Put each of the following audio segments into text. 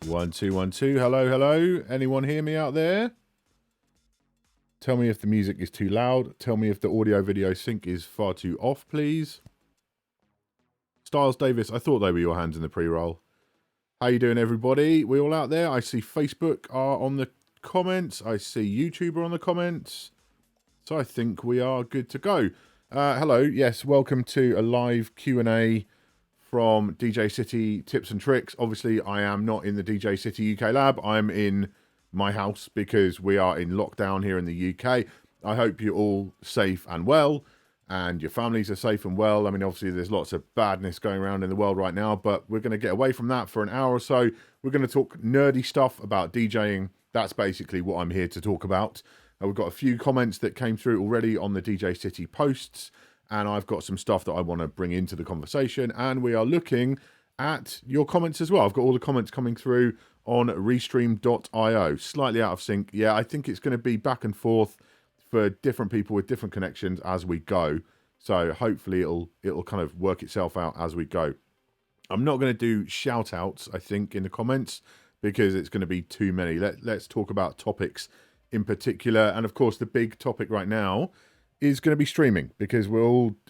1 2 1 2. Hello, hello. Anyone hear me out there? Tell me if the music is too loud. Tell me if the audio video sync is far too off, please. Styles Davis, I thought they were your hands in the pre-roll. How you doing, everybody? We all out there? I see Facebook are on the comments. I see YouTube are on the comments. So I think we are good to go. Hello, yes, welcome to a live Q&A from DJcity Tips and Tricks. Obviously, I am not in the DJcity UK lab. I'm in my house because we are in lockdown here in the UK. I hope you're all safe and well and your families are safe and well. I mean, obviously there's lots of badness going around in the world right now, but we're going to get away from that for an hour or so. We're going to talk nerdy stuff about DJing. That's basically what I'm here to talk about. We've got a few comments that came through already on the DJcity posts, and I've got some stuff that I want to bring into the conversation, and we are looking at your comments as well. I've got all the comments coming through on restream.io. Slightly out of sync. Yeah, I think it's going to be back and forth for different people with different connections as we go. So hopefully it'll kind of work itself out as we go. I'm not going to do shout outs, I think, in the comments because it's going to be too many. Let's talk about topics in particular. And of course, the big topic right now is going to be streaming because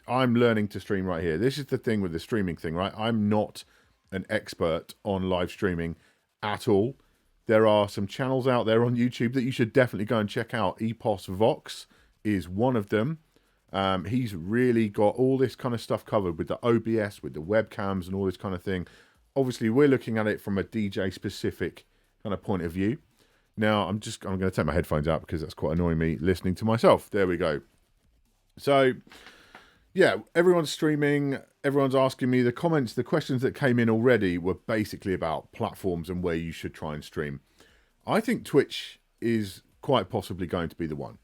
I'm learning to stream right here. This is the thing with the streaming thing, right? I'm not an expert on live streaming at all. There are some channels out there on YouTube that you should definitely go and check out. Epos Vox is one of them. He's really got all this kind of stuff covered with the OBS, with the webcams and all this kind of thing. Obviously, we're looking at it from a DJ specific kind of point of view. Now, I'm going to take my headphones out because that's quite annoying me listening to myself. There we go. So, yeah, everyone's streaming. Everyone's asking me. The comments, the questions that came in already were basically about platforms and where you should try and stream. I think Twitch is quite possibly going to be the one.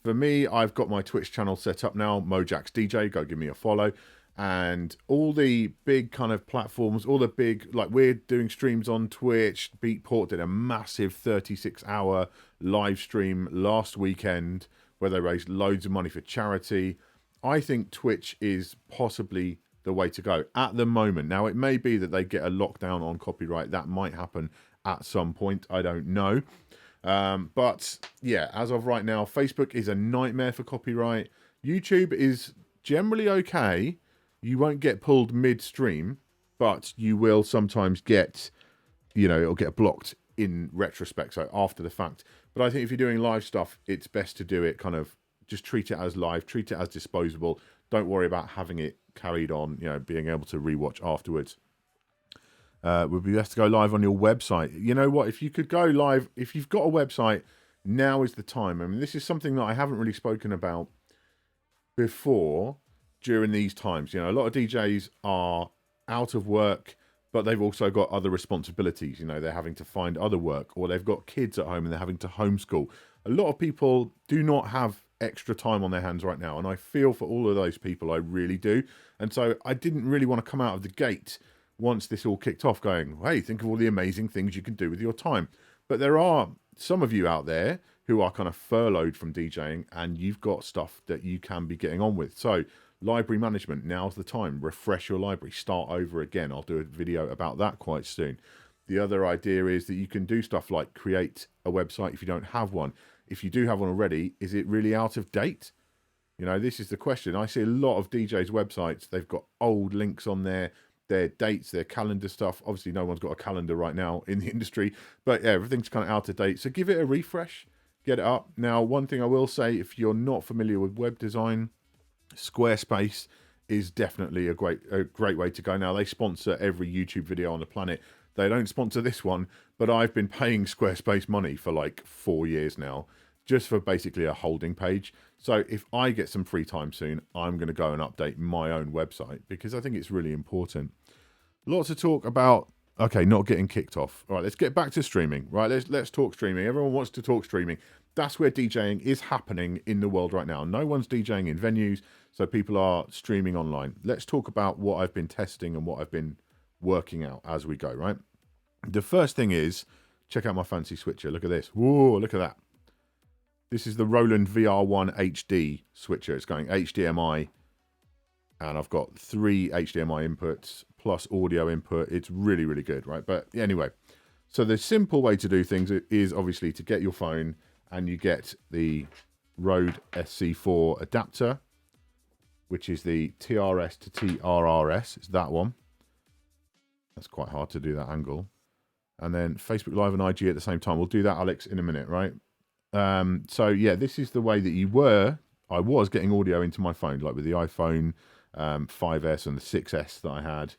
For me, I've got my Twitch channel set up now, Mojaxx DJ. Go give me a follow. And all the big kind of platforms, all the big, like we're doing streams on Twitch. Beatport did a massive 36-hour live stream last weekend where they raised loads of money for charity. I think Twitch is possibly the way to go at the moment. Now, it may be that they get a lockdown on copyright. That might happen at some point. I don't know. But yeah, as of right now, Facebook is a nightmare for copyright. YouTube is generally okay. You won't get pulled midstream, but you will sometimes get, it'll get blocked in retrospect, so after the fact. But I think if you're doing live stuff, it's best to do it kind of, just treat it as live, treat it as disposable. Don't worry about having it carried on, being able to rewatch afterwards. Would be best to go live on your website. You know what? If you could go live, if you've got a website, now is the time. I mean, this is something that I haven't really spoken about before during these times. A lot of DJs are out of work, but they've also got other responsibilities. They're having to find other work, or they've got kids at home and they're having to homeschool. A lot of people do not have extra time on their hands right now, and I feel for all of those people. I really do. And so I didn't really want to come out of the gate once this all kicked off going, hey, think of all the amazing things you can do with your time. But there are some of you out there who are kind of furloughed from DJing, and you've got stuff that you can be getting on with. So library management, now's the time. Refresh your library, start over again. I'll do a video about that quite soon. The other idea is that you can do stuff like create a website if you don't have one. If you do have one already, is it really out of date? This is the question. I see a lot of DJs' websites. They've got old links on there, their dates, their calendar stuff. Obviously, no one's got a calendar right now in the industry, but yeah, everything's kind of out of date. So give it a refresh, get it up. Now, one thing I will say, if you're not familiar with web design, Squarespace is definitely a great way to go. Now, they sponsor every YouTube video on the planet. They don't sponsor this one, but I've been paying Squarespace money for like 4 years now, just for basically a holding page. So if I get some free time soon, I'm going to go and update my own website because I think it's really important. Lots of talk about, okay, not getting kicked off. All right, let's get back to streaming, right? Let's talk streaming. Everyone wants to talk streaming. That's where DJing is happening in the world right now. No one's DJing in venues, so people are streaming online. Let's talk about what I've been testing and what I've been working out as we go, right? The first thing is, check out my fancy switcher. Look at this. Whoa, look at that. This is the Roland VR1 HD switcher. It's going HDMI, and I've got 3 HDMI inputs plus audio input. It's really, really good, right? But anyway, So the simple way to do things is obviously to get your phone and you get the Rode SC4 adapter, which is the TRS to TRRS. It's that one. That's quite hard to do, that angle. And then Facebook Live and IG at the same time. We'll do that, Alex, in a minute, right? So yeah, this is the way that I was getting audio into my phone, like with the iPhone 5S and the 6S that I had.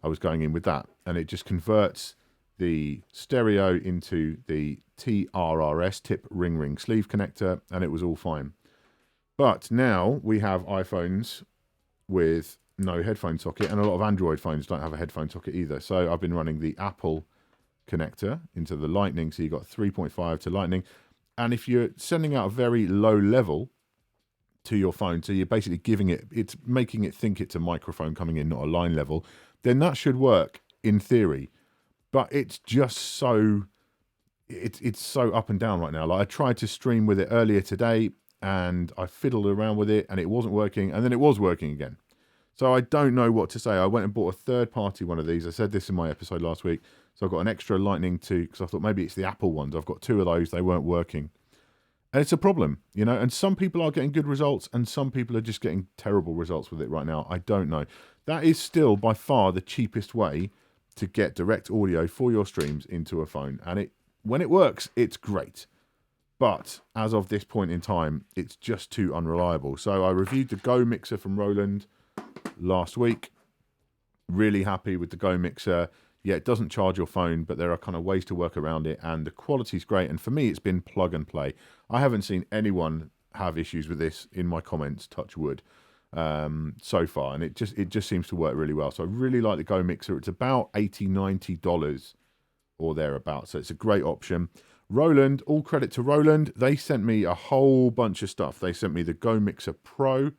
I was going in with that, and it just converts the stereo into the TRRS, tip ring sleeve connector, and it was all fine. But now we have iPhones with no headphone socket, and a lot of Android phones don't have a headphone socket either. So I've been running the Apple connector into the Lightning, so you've got 3.5 to Lightning. And if you're sending out a very low level to your phone, so you're basically it's making it think it's a microphone coming in, not a line level, then that should work in theory. But it's just so, it's so up and down right now. Like I tried to stream with it earlier today, and I fiddled around with it, and it wasn't working, and then it was working again. So I don't know what to say. I went and bought a third-party one of these. I said this in my episode last week. So I've got an extra Lightning 2, because I thought maybe it's the Apple ones. I've got 2 of those. They weren't working. And it's a problem, you know. And some people are getting good results, and some people are just getting terrible results with it right now. I don't know. That is still by far the cheapest way to get direct audio for your streams into a phone. And when it works, it's great. But as of this point in time, it's just too unreliable. So I reviewed the Go mixer from Roland last week. Really happy with the Go mixer. Yeah, it doesn't charge your phone, but there are kind of ways to work around it, and the quality's great. And for me, it's been plug and play. I haven't seen anyone have issues with this in my comments, touch wood, so far, and it just seems to work really well. So I really like the Go mixer. It's about $80-90 or thereabouts, so it's a great option. Roland, all credit to Roland. They sent me a whole bunch of stuff. They sent me the Go Mixer Pro,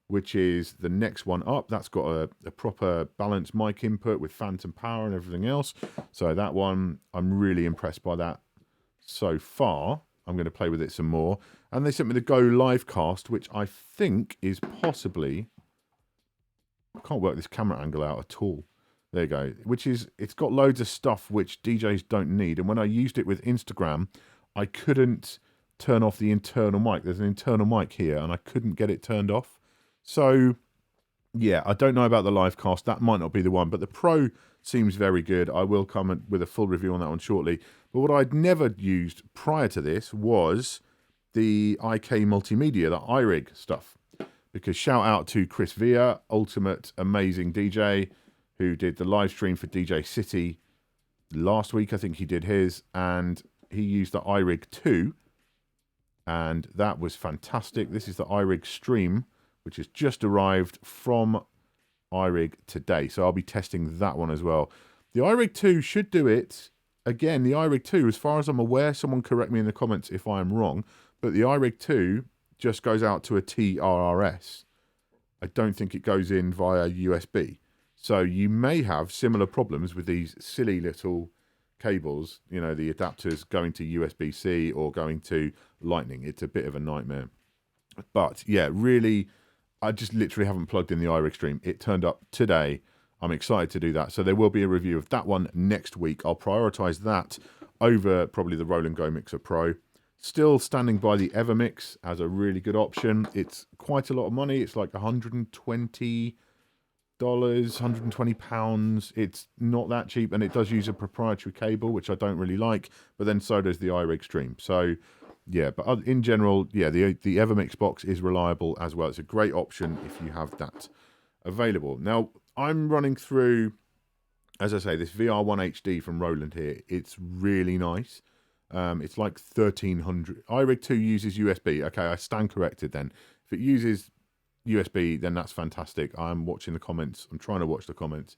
which is the next one up. That's got a proper balanced mic input with phantom power and everything else. So that one, I'm really impressed by that so far. I'm going to play with it some more. And they sent me the Go Livecast, which I think is possibly... I can't work this camera angle out at all. There you go. It's got loads of stuff which DJs don't need. And when I used it with Instagram, I couldn't turn off the internal mic. There's an internal mic here, and I couldn't get it turned off. So, yeah, I don't know about the Livecast. That might not be the one, but the Pro seems very good. I will comment with a full review on that one shortly. But what I'd never used prior to this was the IK Multimedia, the iRig stuff. Because shout out to Chris Villa, ultimate amazing DJ, who did the live stream for DJcity last week. I think he did his, and he used the iRig 2, and that was fantastic. This is the iRig Stream, which has just arrived from iRig today. So I'll be testing that one as well. The iRig 2 should do it. Again, the iRig 2, as far as I'm aware, someone correct me in the comments if I am wrong, but the iRig 2 just goes out to a TRRS. I don't think it goes in via USB. So you may have similar problems with these silly little cables, you know, the adapters going to USB-C or going to Lightning. It's a bit of a nightmare. But yeah, really, I just literally haven't plugged in the iRig Stream. It turned up today. I'm excited to do that. So there will be a review of that one next week. I'll prioritize that over probably the Roland Go Mixer Pro. Still standing by the Evermix as a really good option. It's quite a lot of money. It's like $120, £120. It's not that cheap, and it does use a proprietary cable, which I don't really like, but then so does the iRig Stream. So yeah, but in general, yeah, the Evermix box is reliable as well. It's a great option if you have that available. Now I'm running through, as I say, this VR1 HD from Roland here. It's really nice. It's like 1300. iRig 2 uses USB. Okay, I stand corrected then. If it uses USB, then that's fantastic. I'm watching the comments. I'm trying to watch the comments.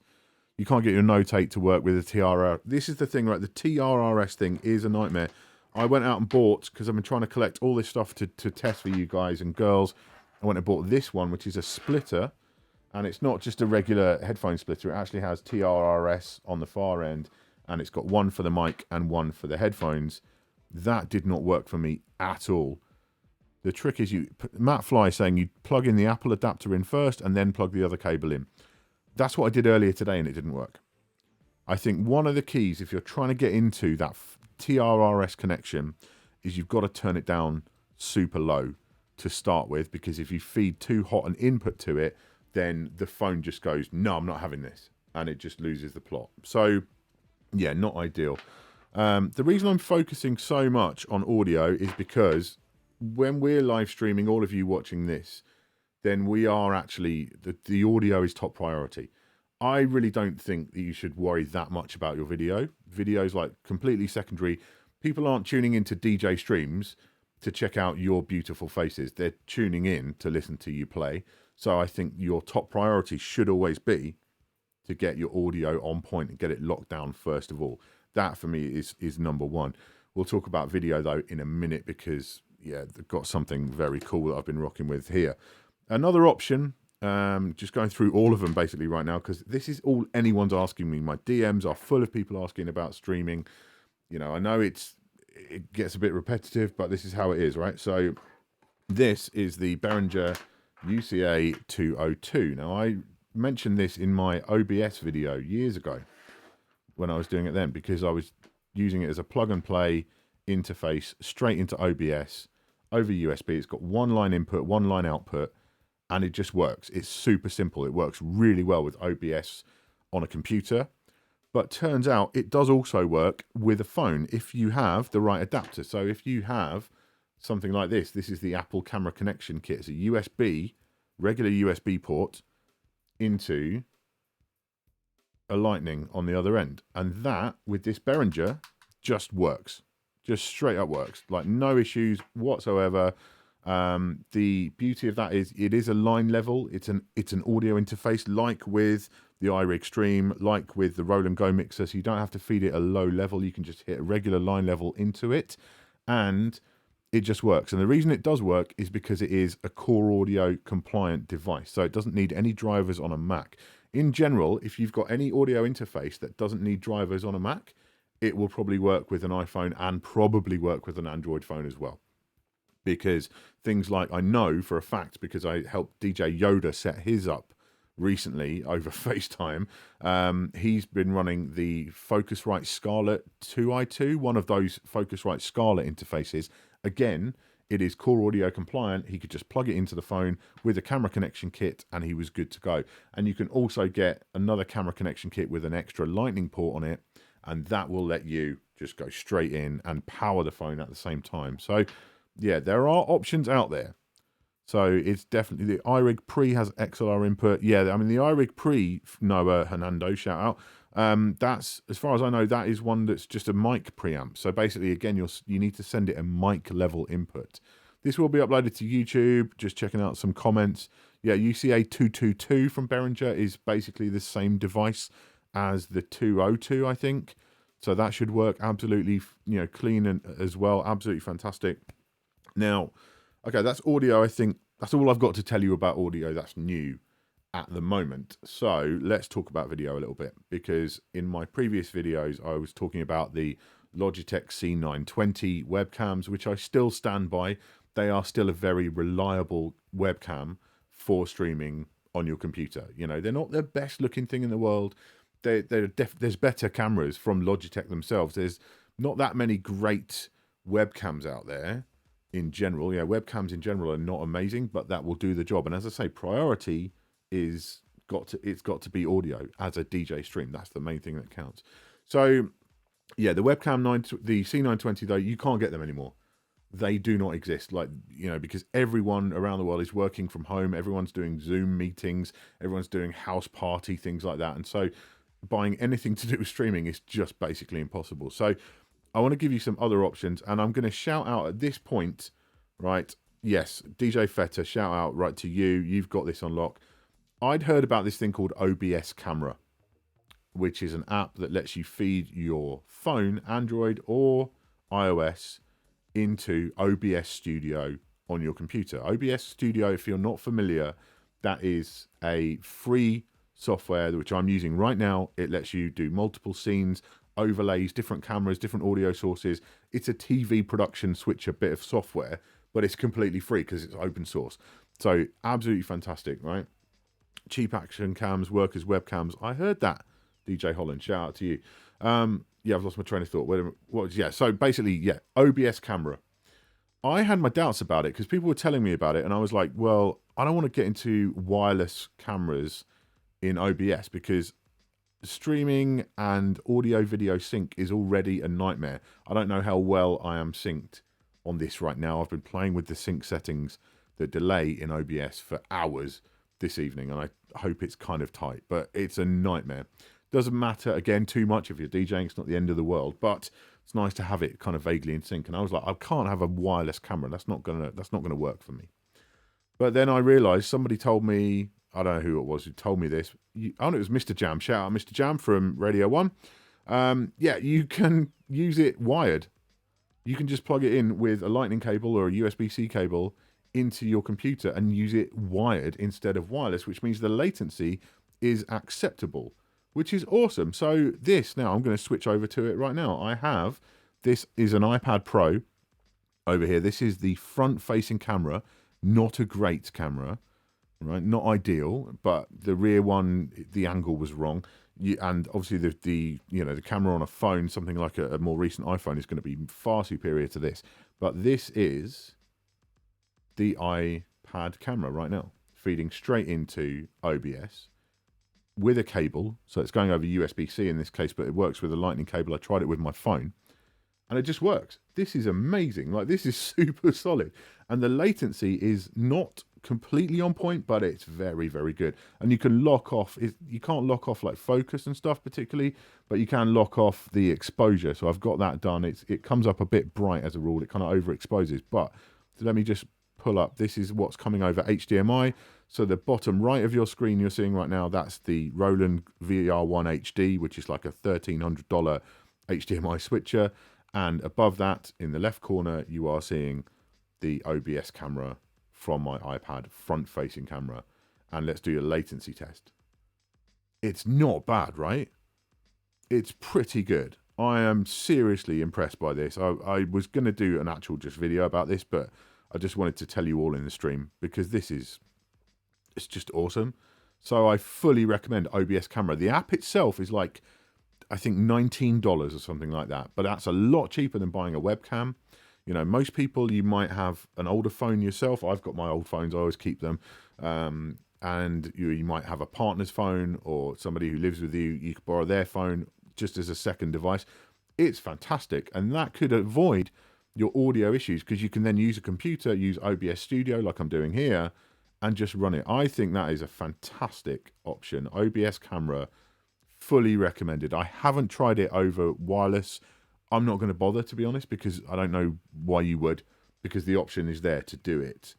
You can't get your Notate to work with a TRR. This is the thing, right? The TRRS thing is a nightmare. I went out and bought, because I've been trying to collect all this stuff to test for you guys and girls. I went and bought this one, which is a splitter. And it's not just a regular headphone splitter. It actually has TRRS on the far end. And it's got one for the mic and one for the headphones. That did not work for me at all. The trick is Matt Fly saying you plug in the Apple adapter in first and then plug the other cable in. That's what I did earlier today, and it didn't work. I think one of the keys, if you're trying to get into that TRRS connection, is you've got to turn it down super low to start with, because if you feed too hot an input to it, then the phone just goes, no, I'm not having this, and it just loses the plot. So yeah, not ideal. The reason I'm focusing so much on audio is because when we're live streaming, all of you watching this, then we are actually, the audio is top priority. I really don't think that you should worry that much about your video. Video's like completely secondary. People aren't tuning into DJ streams to check out your beautiful faces. They're tuning in to listen to you play. So I think your top priority should always be to get your audio on point and get it locked down first of all. That for me is number one. We'll talk about video though in a minute, because yeah, they've got something very cool that I've been rocking with here. Another option, just going through all of them basically right now, because this is all anyone's asking me. My DMs are full of people asking about streaming. You know, I know it gets a bit repetitive, but this is how it is, right? So this is the Behringer UCA 202. Now, I mentioned this in my OBS video years ago when I was doing it then, because I was using it as a plug and play interface straight into OBS over USB. It's got one line input, one line output, and it just works. It's super simple. It works really well with OBS on a computer, but turns out it does also work with a phone if you have the right adapter. So if you have something like this is the Apple camera connection kit. It's a USB, regular USB port into a lightning on the other end. And that, with this Behringer, just works. Just straight up works. Like no issues whatsoever. The beauty of that is it is a line level. It's an audio interface, like with the iRig Stream, like with the Roll and Go mixer. So you don't have to feed it a low level. You can just hit a regular line level into it, and it just works. And the reason it does work is because it is a Core Audio compliant device. So it doesn't need any drivers on a Mac. In general, if you've got any audio interface that doesn't need drivers on a Mac, it will probably work with an iPhone and probably work with an Android phone as well. Because things like, I know for a fact, because I helped DJ Yoda set his up recently over FaceTime, he's been running the Focusrite Scarlett 2i2, one of those Focusrite Scarlett interfaces. Again, it is Core Audio compliant. He could just plug it into the phone with a camera connection kit and he was good to go. And you can also get another camera connection kit with an extra lightning port on it, and that will let you just go straight in and power the phone at the same time. So yeah, there are options out there. So it's definitely, the iRig Pre has XLR input. Yeah, I mean, the iRig Pre, Noah Hernando, shout out. That's, as far as I know, that is one that's just a mic preamp. So basically, again, you need to send it a mic level input. This will be uploaded to YouTube. Just checking out some comments. Yeah, UCA 222 from Behringer is basically the same device as the 202, I think. So that should work absolutely, clean and as well. Absolutely fantastic. Now, okay, that's audio. I think that's all I've got to tell you about audio that's new at the moment. So let's talk about video a little bit, because in my previous videos, I was talking about the Logitech C920 webcams, which I still stand by. They are still a very reliable webcam for streaming on your computer. They're not the best looking thing in the world. There's better cameras from Logitech themselves. There's not that many great webcams out there. In general, webcams in general are not amazing, but that will do the job. And as I say, priority it's got to be audio as a DJ stream. That's the main thing that counts. So yeah, the the C920 though, you can't get them anymore. They do not exist, because everyone around the world is working from home. Everyone's doing Zoom meetings. Everyone's doing house party, things like that. And so buying anything to do with streaming is just basically impossible. So I want to give you some other options, and I'm going to shout out at this point, right? Yes, DJ Feta, shout out right to you. You've got this on lock. I'd heard about this thing called OBS Camera, which is an app that lets you feed your phone, Android or iOS, into OBS Studio on your computer. OBS Studio, if you're not familiar, that is a free software which I'm using right now. It lets you do multiple scenes, overlays, different cameras, different audio sources. It's a TV production switcher bit of software, but it's completely free because it's open source. So absolutely fantastic, right? Cheap action cams work as webcams. I heard that DJ Holland, shout out to you. Yeah, I've lost my train of thought. Yeah, so basically, yeah, OBS camera. I had my doubts about it because people were telling me about it, and I was like, well, I don't want to get into wireless cameras in OBS because streaming and audio video sync is already a nightmare. I don't know how well I am synced on this right now. I've been playing with the sync settings, the delay in OBS for hours this evening, and I hope it's kind of tight, but it's a nightmare. Doesn't matter, again, too much if you're DJing. It's not the end of the world, but it's nice to have it kind of vaguely in sync. And I was like, I can't have a wireless camera. That's not gonna work for me. But then I realised somebody told me, I don't know who it was who told me this. Oh, it was Mr. Jam. Shout out Mr. Jam from Radio 1. Yeah, you can use it wired. You can just plug it in with a lightning cable or a USB-C cable into your computer and use it wired instead of wireless, which means the latency is acceptable, which is awesome. So this, now I'm going to switch over to it right now. This is an iPad Pro over here. This is the front-facing camera, not a great camera, right? Not ideal, but the rear one, the angle was wrong. And obviously the camera on a phone, something like a more recent iPhone, is going to be far superior to this. But this is the iPad camera right now, feeding straight into OBS with a cable. So it's going over USB-C in this case, but it works with a lightning cable. I tried it with my phone and it just works. This is amazing. Like, this is super solid. And the latency is not completely on point, but it's very, very good. And you can lock off, you can't lock off like focus and stuff particularly, but you can lock off the exposure. So I've got that done. It comes up a bit bright as a rule. It kind of overexposes. But let me just pull up. This is what's coming over HDMI. So the bottom right of your screen you're seeing right now, that's the Roland VR1 HD, which is like a $1,300 HDMI switcher. And above that, in the left corner, you are seeing the OBS camera from my iPad, front-facing camera. And let's do a latency test. It's not bad, right? It's pretty good. I am seriously impressed by this. I was going to do an actual just video about this, but I just wanted to tell you all in the stream because it's just awesome. So I fully recommend OBS camera. The app itself is like, I think $19 or something like that, but that's a lot cheaper than buying a webcam. You know, most people, you might have an older phone yourself. I've got my old phones. I always keep them. And you might have a partner's phone or somebody who lives with you. You could borrow their phone just as a second device. It's fantastic. And that could avoid your audio issues because you can then use a computer, use OBS Studio like I'm doing here, and just run it. I think that is a fantastic option. OBS camera, fully recommended. I haven't tried it over wireless. I'm not going to bother, to be honest, because I don't know why you would, because the option is there to do it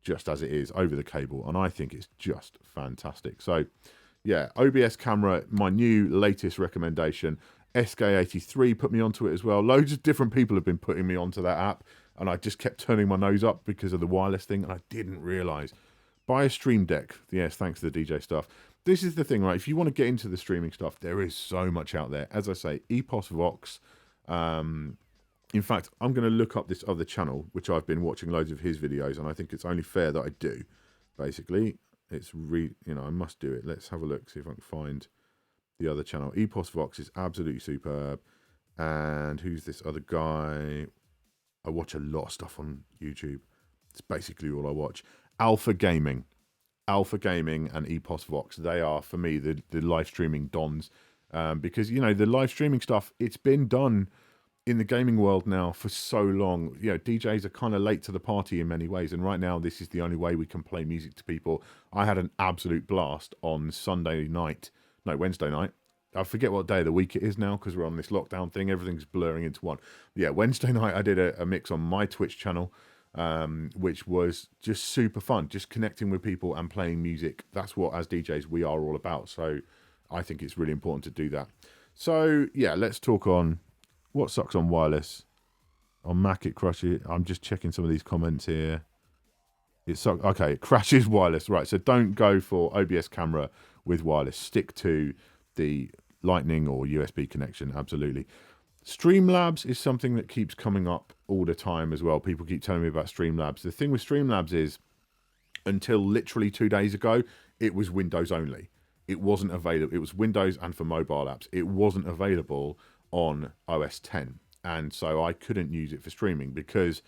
just as it is over the cable, and I think it's just fantastic. So yeah, OBS camera, my new latest recommendation. SK83 put me onto it as well. Loads of different people have been putting me onto that app, and I just kept turning my nose up because of the wireless thing, and I didn't realize. Buy a Stream Deck. Yes, thanks to the DJ stuff. This is the thing, right? If you want to get into the streaming stuff, there is so much out there. As I say, EPOS Vox. In fact, I'm going to look up this other channel, which I've been watching loads of his videos, and I think it's only fair that I do. Basically, I must do it. Let's have a look, see if I can find the other channel. EPOS Vox is absolutely superb. And who's this other guy? I watch a lot of stuff on YouTube. It's basically all I watch. Alpha Gaming and EPOS Vox. They are, for me, the live streaming dons. Because, you know, the live streaming stuff, it's been done in the gaming world now for so long. You know, DJs are kind of late to the party in many ways. And right now, this is the only way we can play music to people. I had an absolute blast on Wednesday night. I forget what day of the week it is now because we're on this lockdown thing. Everything's blurring into one. Yeah, Wednesday night, I did a mix on my Twitch channel, which was just super fun. Just connecting with people and playing music. That's what, as DJs, we are all about. So I think it's really important to do that. So yeah, let's talk on what sucks on wireless. On Mac, it crashes. I'm just checking some of these comments here. It sucks. Okay, it crashes wireless. Right, so don't go for OBS camera with wireless. Stick to the Lightning or USB connection, absolutely. Streamlabs is something that keeps coming up all the time as well. People keep telling me about Streamlabs. The thing with Streamlabs is, until literally 2 days ago, it was Windows only. it wasn't available. It was Windows and for mobile apps. It wasn't available on OS 10. And so I couldn't use it for streaming because,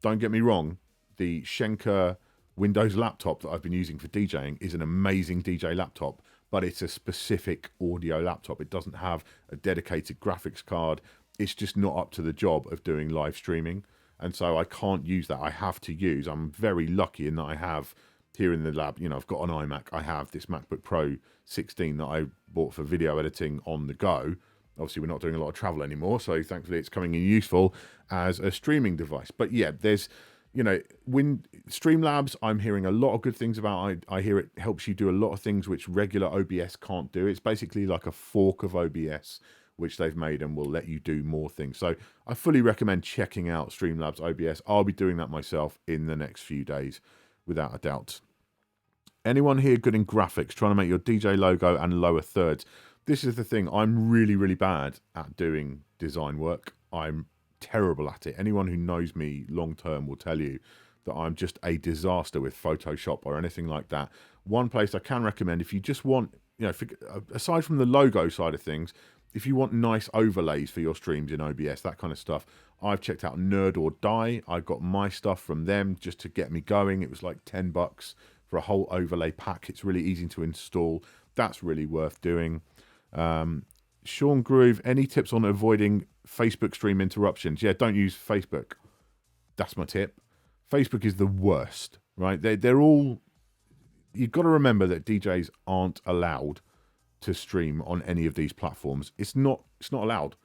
don't get me wrong, the Schenker Windows laptop that I've been using for DJing is an amazing DJ laptop, but it's a specific audio laptop. It doesn't have a dedicated graphics card. It's just not up to the job of doing live streaming. And so I can't use that. I have to use, I'm very lucky in that I have here in the lab, you know, I've got an iMac. I have this MacBook Pro 16 that I bought for video editing on the go. Obviously, we're not doing a lot of travel anymore, so thankfully it's coming in useful as a streaming device. But yeah, there's, you know, when Streamlabs, I'm hearing a lot of good things about. I hear it helps you do a lot of things which regular OBS can't do. It's basically like a fork of OBS, which they've made and will let you do more things. So I fully recommend checking out Streamlabs OBS. I'll be doing that myself in the next few days, without a doubt. Anyone here good in graphics, trying to make your DJ logo and lower thirds? This is the thing. I'm really, really bad at doing design work. I'm terrible at it. Anyone who knows me long term will tell you that I'm just a disaster with Photoshop or anything like that. One place I can recommend, if you just want, you know, aside from the logo side of things, if you want nice overlays for your streams in OBS, that kind of stuff, I've checked out Nerd or Die. I got my stuff from them just to get me going. It was like $10 for a whole overlay pack. It's really easy to install. That's really worth doing. Sean Groove, any tips on avoiding Facebook stream interruptions? Yeah, don't use Facebook. That's my tip. Facebook is the worst, right? They're all... You've got to remember that DJs aren't allowed to stream on any of these platforms. It's not allowed.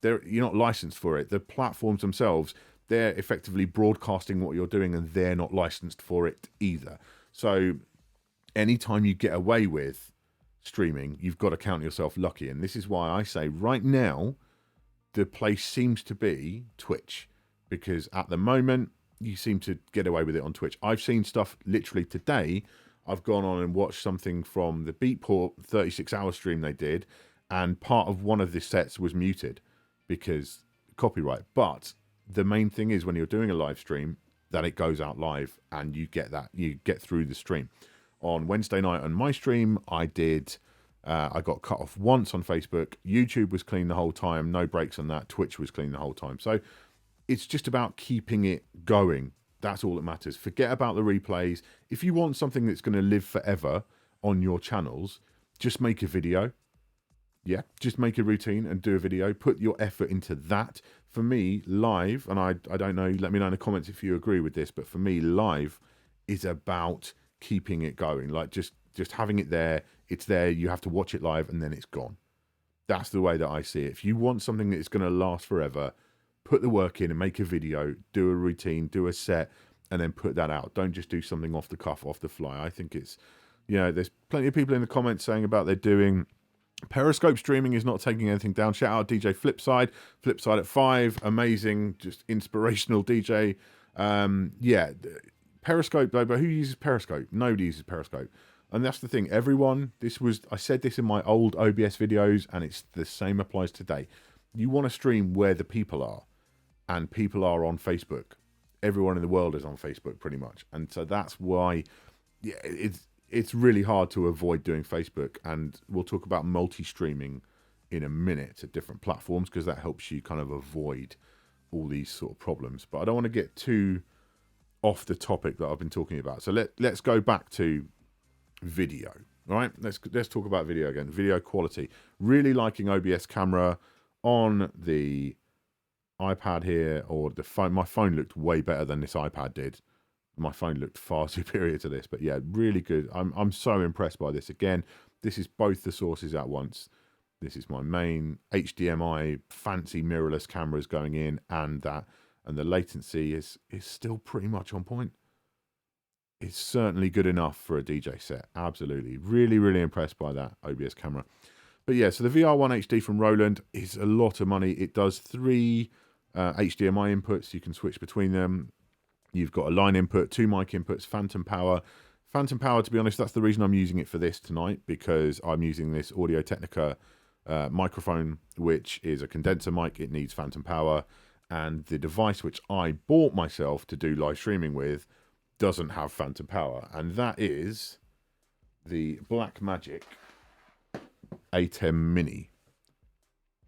You're not licensed for it. The platforms themselves, they're effectively broadcasting what you're doing and they're not licensed for it either. So anytime you get away with streaming, you've got to count yourself lucky. And this is why I say right now, the place seems to be Twitch, because at the moment you seem to get away with it on Twitch. I've seen stuff literally today. I've gone on and watched something from the Beatport 36-hour stream they did, and part of one of the sets was muted because copyright. But the main thing is when you're doing a live stream, that it goes out live and you get through the stream. On Wednesday night on my stream, I got cut off once on Facebook. YouTube was clean the whole time, no breaks on that. Twitch was clean the whole time. So it's just about keeping it going. That's all that matters. Forget about the replays. If you want something that's going to live forever on your channels, just make a video. Yeah, just make a routine and do a video. Put your effort into that. For me, live, and I don't know, let me know in the comments if you agree with this, but for me, live is about keeping it going. Like just having it there, it's there, you have to watch it live, and then it's gone. That's the way that I see it. If you want something that's going to last forever, put the work in and make a video, do a routine, do a set, and then put that out. Don't just do something off the cuff, off the fly. I think it's, you know, there's plenty of people in the comments saying about they're doing Periscope streaming is not taking anything down. Shout out DJ Flipside at 5, amazing, just inspirational DJ. Yeah, Periscope though, but who uses Periscope? Nobody uses Periscope. And that's the thing, everyone, I said this in my old OBS videos, and it's the same applies today. You want to stream where the people are, and people are on Facebook. Everyone in the world is on Facebook pretty much. And so that's why, yeah, it's really hard to avoid doing Facebook. And we'll talk about multi-streaming in a minute at different platforms, because that helps you kind of avoid all these sort of problems. But I don't want to get too off the topic that I've been talking about. So let's go back to video. All right, let's talk about video again. Video quality. Really liking OBS camera on the iPad here, or the phone. My phone looked way better than this iPad did. My phone looked far superior to this, but yeah, really good. I'm so impressed by this. Again, this is both the sources at once. This is my main HDMI fancy mirrorless cameras going in, and the latency is still pretty much on point. It's certainly good enough for a DJ set. Absolutely. Really, really impressed by that OBS camera. But yeah, so the VR1 HD from Roland is a lot of money. It does 3 HDMI inputs. You can switch between them. You've got a line input, 2 mic inputs, phantom power. Phantom power, to be honest, that's the reason I'm using it for this tonight, because I'm using this Audio-Technica microphone, which is a condenser mic. It needs phantom power. And the device which I bought myself to do live streaming with doesn't have phantom power. And that is the Blackmagic A10 Mini.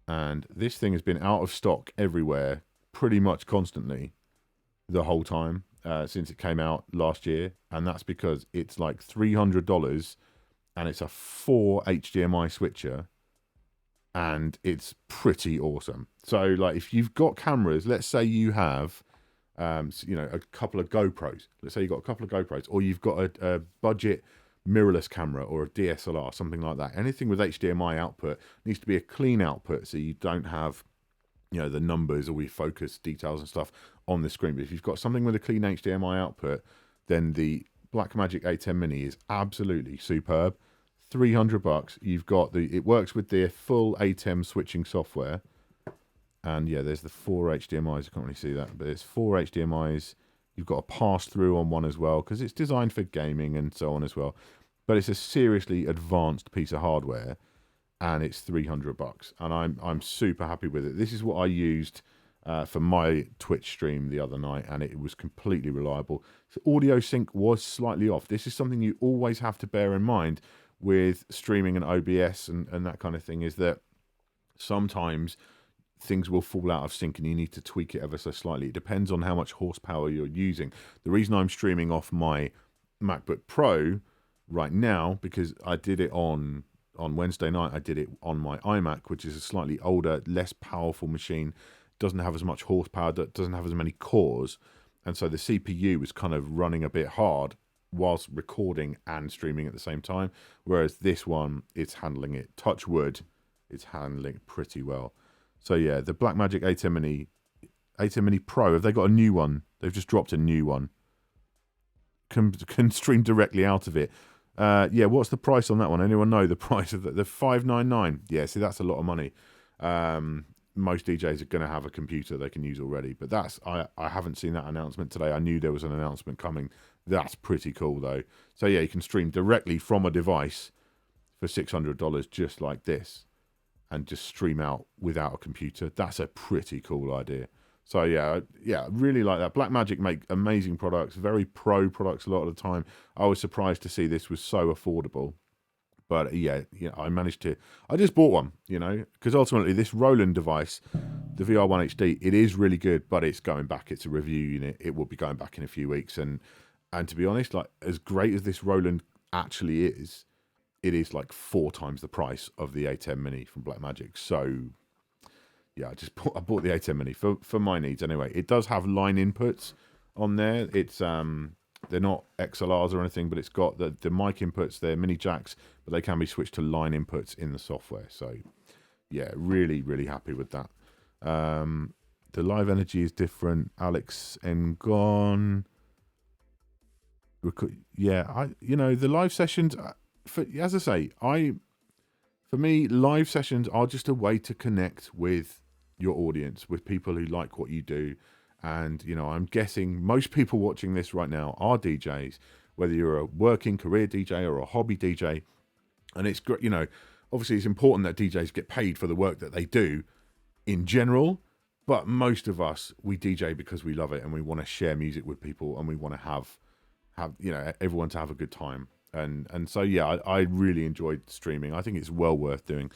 And this thing has been out of stock everywhere pretty much constantly the whole time since it came out last year. And that's because it's like $300 and it's a 4 HDMI switcher. And it's pretty awesome. So, like, if you've got cameras, let's say you have, a couple of GoPros. Let's say you've got a couple of GoPros, or you've got a budget mirrorless camera or a DSLR, something like that. Anything with HDMI output needs to be a clean output, so you don't have, the numbers or focus details and stuff on the screen. But if you've got something with a clean HDMI output, then the Blackmagic A10 Mini is absolutely superb. $300. You've got it works with the full ATEM switching software, and yeah, there's the 4 HDMIs. I can't really see that, but it's 4 HDMIs. You've got a pass through on one as well because it's designed for gaming and so on as well. But it's a seriously advanced piece of hardware, and it's $300, and I'm super happy with it. This is what I used for my Twitch stream the other night, and it was completely reliable. So audio sync was slightly off. This is something you always have to bear in mind with streaming and OBS and that kind of thing, is that sometimes things will fall out of sync and you need to tweak it ever so slightly. It depends on how much horsepower you're using. The reason I'm streaming off my MacBook Pro right now, because I did it on Wednesday night, I did it on my iMac, which is a slightly older, less powerful machine, doesn't have as much horsepower, doesn't have as many cores, and so the CPU was kind of running a bit hard whilst recording and streaming at the same time, whereas this one, it's handling it, touch wood, it's handling it pretty well. So yeah, the Blackmagic A10 Mini Pro, have they got a new one? They've just dropped a new one. Can stream directly out of it. Yeah, what's the price on that one? Anyone know the price of the $599? Yeah, see, that's a lot of money. Most DJs are going to have a computer they can use already, but I haven't seen that announcement today. I knew there was an announcement coming. That's pretty cool though. So yeah, you can stream directly from a device for $600 just like this, and just stream out without a computer. That's a pretty cool idea. So yeah, really like that. Blackmagic make amazing products, very pro products a lot of the time. I was surprised to see this was so affordable. But yeah, I just bought one, because ultimately this Roland device, the VR1 HD, it is really good, but it's going back. It's a review unit. It will be going back in a few weeks. And to be honest, like, as great as this Roland actually is, it is like 4 times the price of the A10 Mini from Blackmagic. So yeah, I bought the A10 Mini for my needs anyway. It does have line inputs on there. It's they're not XLRs or anything, but it's got the mic inputs. They're mini jacks, but they can be switched to line inputs in the software. So yeah, really, really happy with that. The live energy is different. Alex Ngon. Yeah, the live sessions, as I say, for me, live sessions are just a way to connect with your audience, with people who like what you do. And, I'm guessing most people watching this right now are DJs, whether you're a working career DJ or a hobby DJ. And it's great, obviously it's important that DJs get paid for the work that they do in general. But most of us, we DJ because we love it and we want to share music with people and we want to have everyone to have a good time. And so, yeah, I really enjoyed streaming. I think it's well worth doing.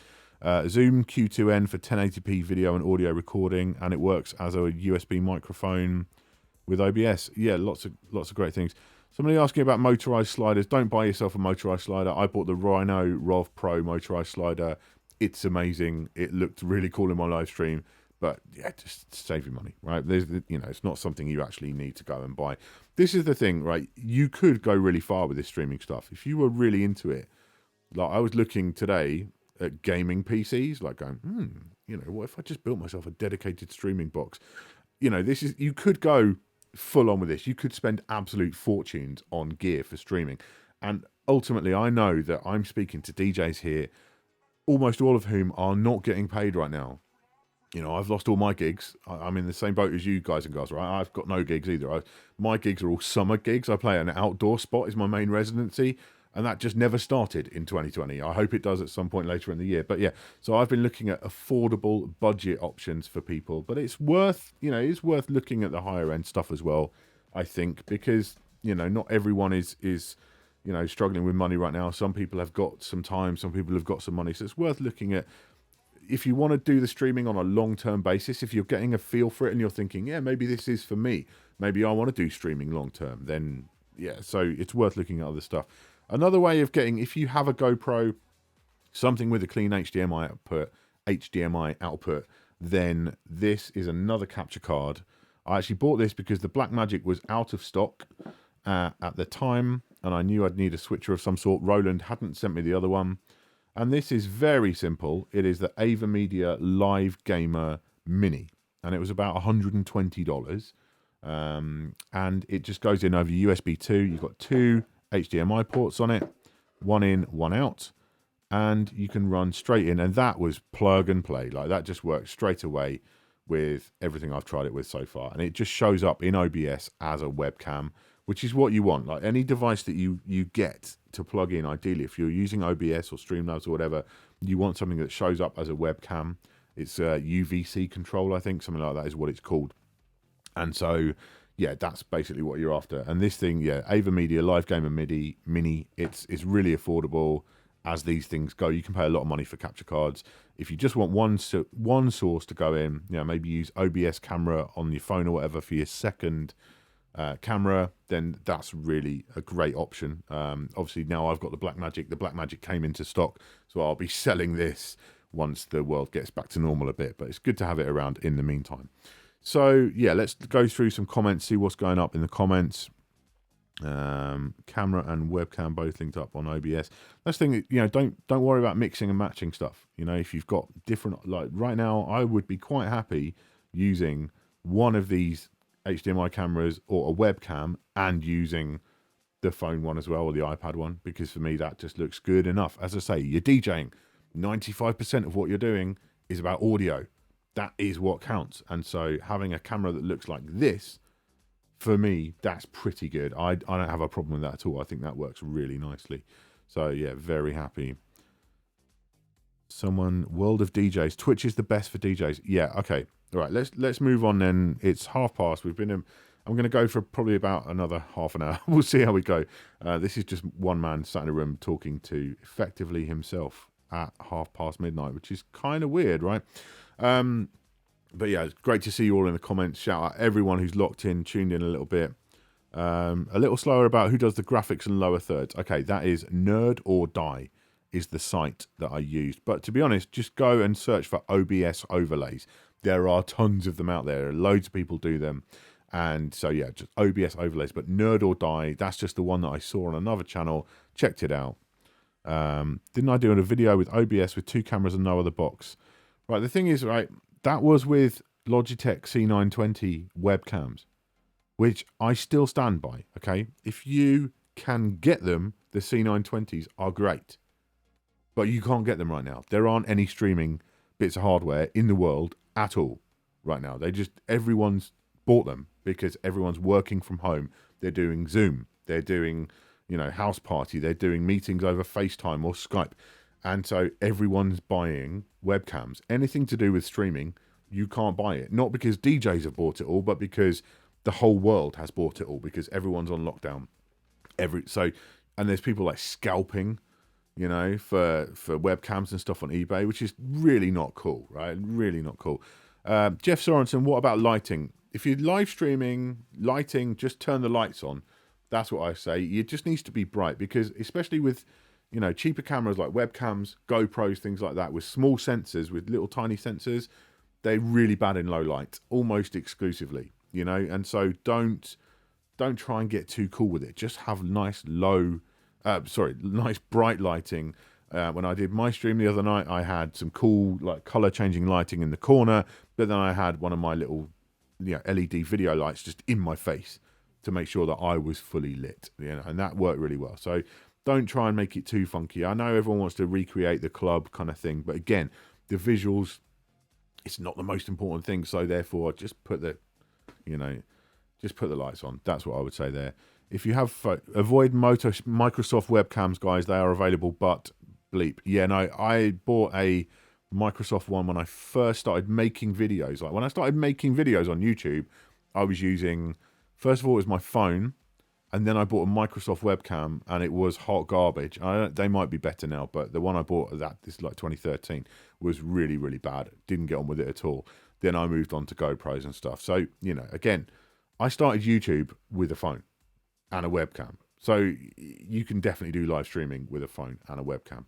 Zoom Q2N for 1080p video and audio recording, and it works as a USB microphone with OBS. Yeah, lots of great things. Somebody asking about motorized sliders. Don't buy yourself a motorized slider. I bought the Rhino Rov Pro motorized slider. It's amazing. It looked really cool in my live stream. But yeah, just save your money, right? It's not something you actually need to go and buy. This is the thing, right? You could go really far with this streaming stuff if you were really into it. Like, I was looking today at gaming PCs, like going, what if I just built myself a dedicated streaming box? You could go full on with this. You could spend absolute fortunes on gear for streaming. And ultimately, I know that I'm speaking to DJs here, almost all of whom are not getting paid right now. I've lost all my gigs. I'm in the same boat as you guys and girls, right? I've got no gigs either. My gigs are all summer gigs. I play an outdoor spot is my main residency. And that just never started in 2020. I hope it does at some point later in the year. But yeah, so I've been looking at affordable budget options for people. But it's worth looking at the higher end stuff as well, I think, because, not everyone is you know, struggling with money right now. Some people have got some time, some people have got some money. So it's worth looking at. If you want to do the streaming on a long-term basis, if you're getting a feel for it and you're thinking, yeah, maybe this is for me, maybe I want to do streaming long-term, then yeah, so it's worth looking at other stuff. Another way of getting, if you have a GoPro, something with a clean HDMI output, then this is another capture card. I actually bought this because the Blackmagic was out of stock at the time, and I knew I'd need a switcher of some sort. Roland hadn't sent me the other one. And this is very simple. It is the AverMedia Live Gamer Mini. And it was about $120. And it just goes in over USB 2. You've got 2 HDMI ports on it. 1 in, 1 out. And you can run straight in. And that was plug and play. Like, that just works straight away with everything I've tried it with so far. And it just shows up in OBS as a webcam, which is what you want. Like, any device that you get to plug in, ideally, if you're using OBS or Streamlabs or whatever, you want something that shows up as a webcam. It's a UVC control, I think, something like that is what it's called. And so, yeah, that's basically what you're after. And this thing, yeah, AverMedia Live Gamer Mini, it's really affordable as these things go. You can pay a lot of money for capture cards. If you just want one source to go in, you know, maybe use OBS camera on your phone or whatever for your second camera, then that's really a great option. Obviously now I've got the Blackmagic. The Blackmagic came into stock, so I'll be selling this once the world gets back to normal a bit, but it's good to have it around in the meantime. So yeah, let's go through some comments, see what's going up in the comments. Camera and webcam both linked up on OBS. That's the thing, you know, don't worry about mixing and matching stuff. You know, if you've got different, like right now I would be quite happy using one of these HDMI cameras or a webcam and using the phone one as well, or the iPad one, because for me that just looks good enough. As I say, you're DJing, 95% of what you're doing is about audio. That is what counts. And so having a camera that looks like this, for me, that's pretty good. I don't have a problem with that at all. I think that works really nicely. So yeah, very happy. Someone, World of DJs, Twitch is the best for DJs. Yeah, okay. All right, let's move on then. It's past. We've been I'm going to go for probably about another half an hour. We'll see how we go. This is just one man sat in a room talking to effectively himself at past midnight, which is kind of weird, right? But yeah, it's great to see you all in the comments. Shout out everyone who's locked in, tuned in a little bit. A little slower about who does the graphics and lower thirds. Okay, that is Nerd or Die is the site that I used. But to be honest, just go and search for OBS overlays. There are tons of them out there. Loads of people do them. And so, yeah, just OBS overlays. But Nerd or Die, that's just the one that I saw on another channel. Checked it out. Didn't I do a video with OBS with 2 cameras and no other box? Right, the thing is, right, that was with Logitech C920 webcams, which I still stand by, okay? If you can get them, the C920s are great. But you can't get them right now. There aren't any streaming bits of hardware in the world at all right now. Everyone's bought them because everyone's working from home. They're doing Zoom. They're doing, you know, house party. They're doing meetings over FaceTime or Skype. And so everyone's buying webcams. Anything to do with streaming, you can't buy it. Not because DJs have bought it all, but because the whole world has bought it all because everyone's on lockdown. And there's people like scalping, you know, for webcams and stuff on eBay, which is really not cool, right? Really not cool. Jeff Sorensen, what about lighting? If you're live streaming, lighting, just turn the lights on. That's what I say. It just needs to be bright because especially with, you know, cheaper cameras like webcams, GoPros, things like that, with small sensors, with little tiny sensors, they're really bad in low light, almost exclusively, you know. And so don't try and get too cool with it. Just have nice nice bright lighting. When I did my stream the other night, I had some cool like color changing lighting in the corner, but then I had one of my little, you know, LED video lights just in my face to make sure that I was fully lit, you know, and that worked really well. So don't try and make it too funky. I know everyone wants to recreate the club kind of thing, but again, the visuals, it's not the most important thing. So therefore, just put the lights on. That's what I would say there. If you have, avoid Microsoft webcams, guys. They are available, but bleep. Yeah, no, I bought a Microsoft one when I first started making videos. Like when I started making videos on YouTube, I was using, first of all, it was my phone. And then I bought a Microsoft webcam, and it was hot garbage. They might be better now, but the one I bought, this is like 2013, was really, really bad. Didn't get on with it at all. Then I moved on to GoPros and stuff. So, you know, again, I started YouTube with a phone and a webcam. So you can definitely do live streaming with a phone and a webcam.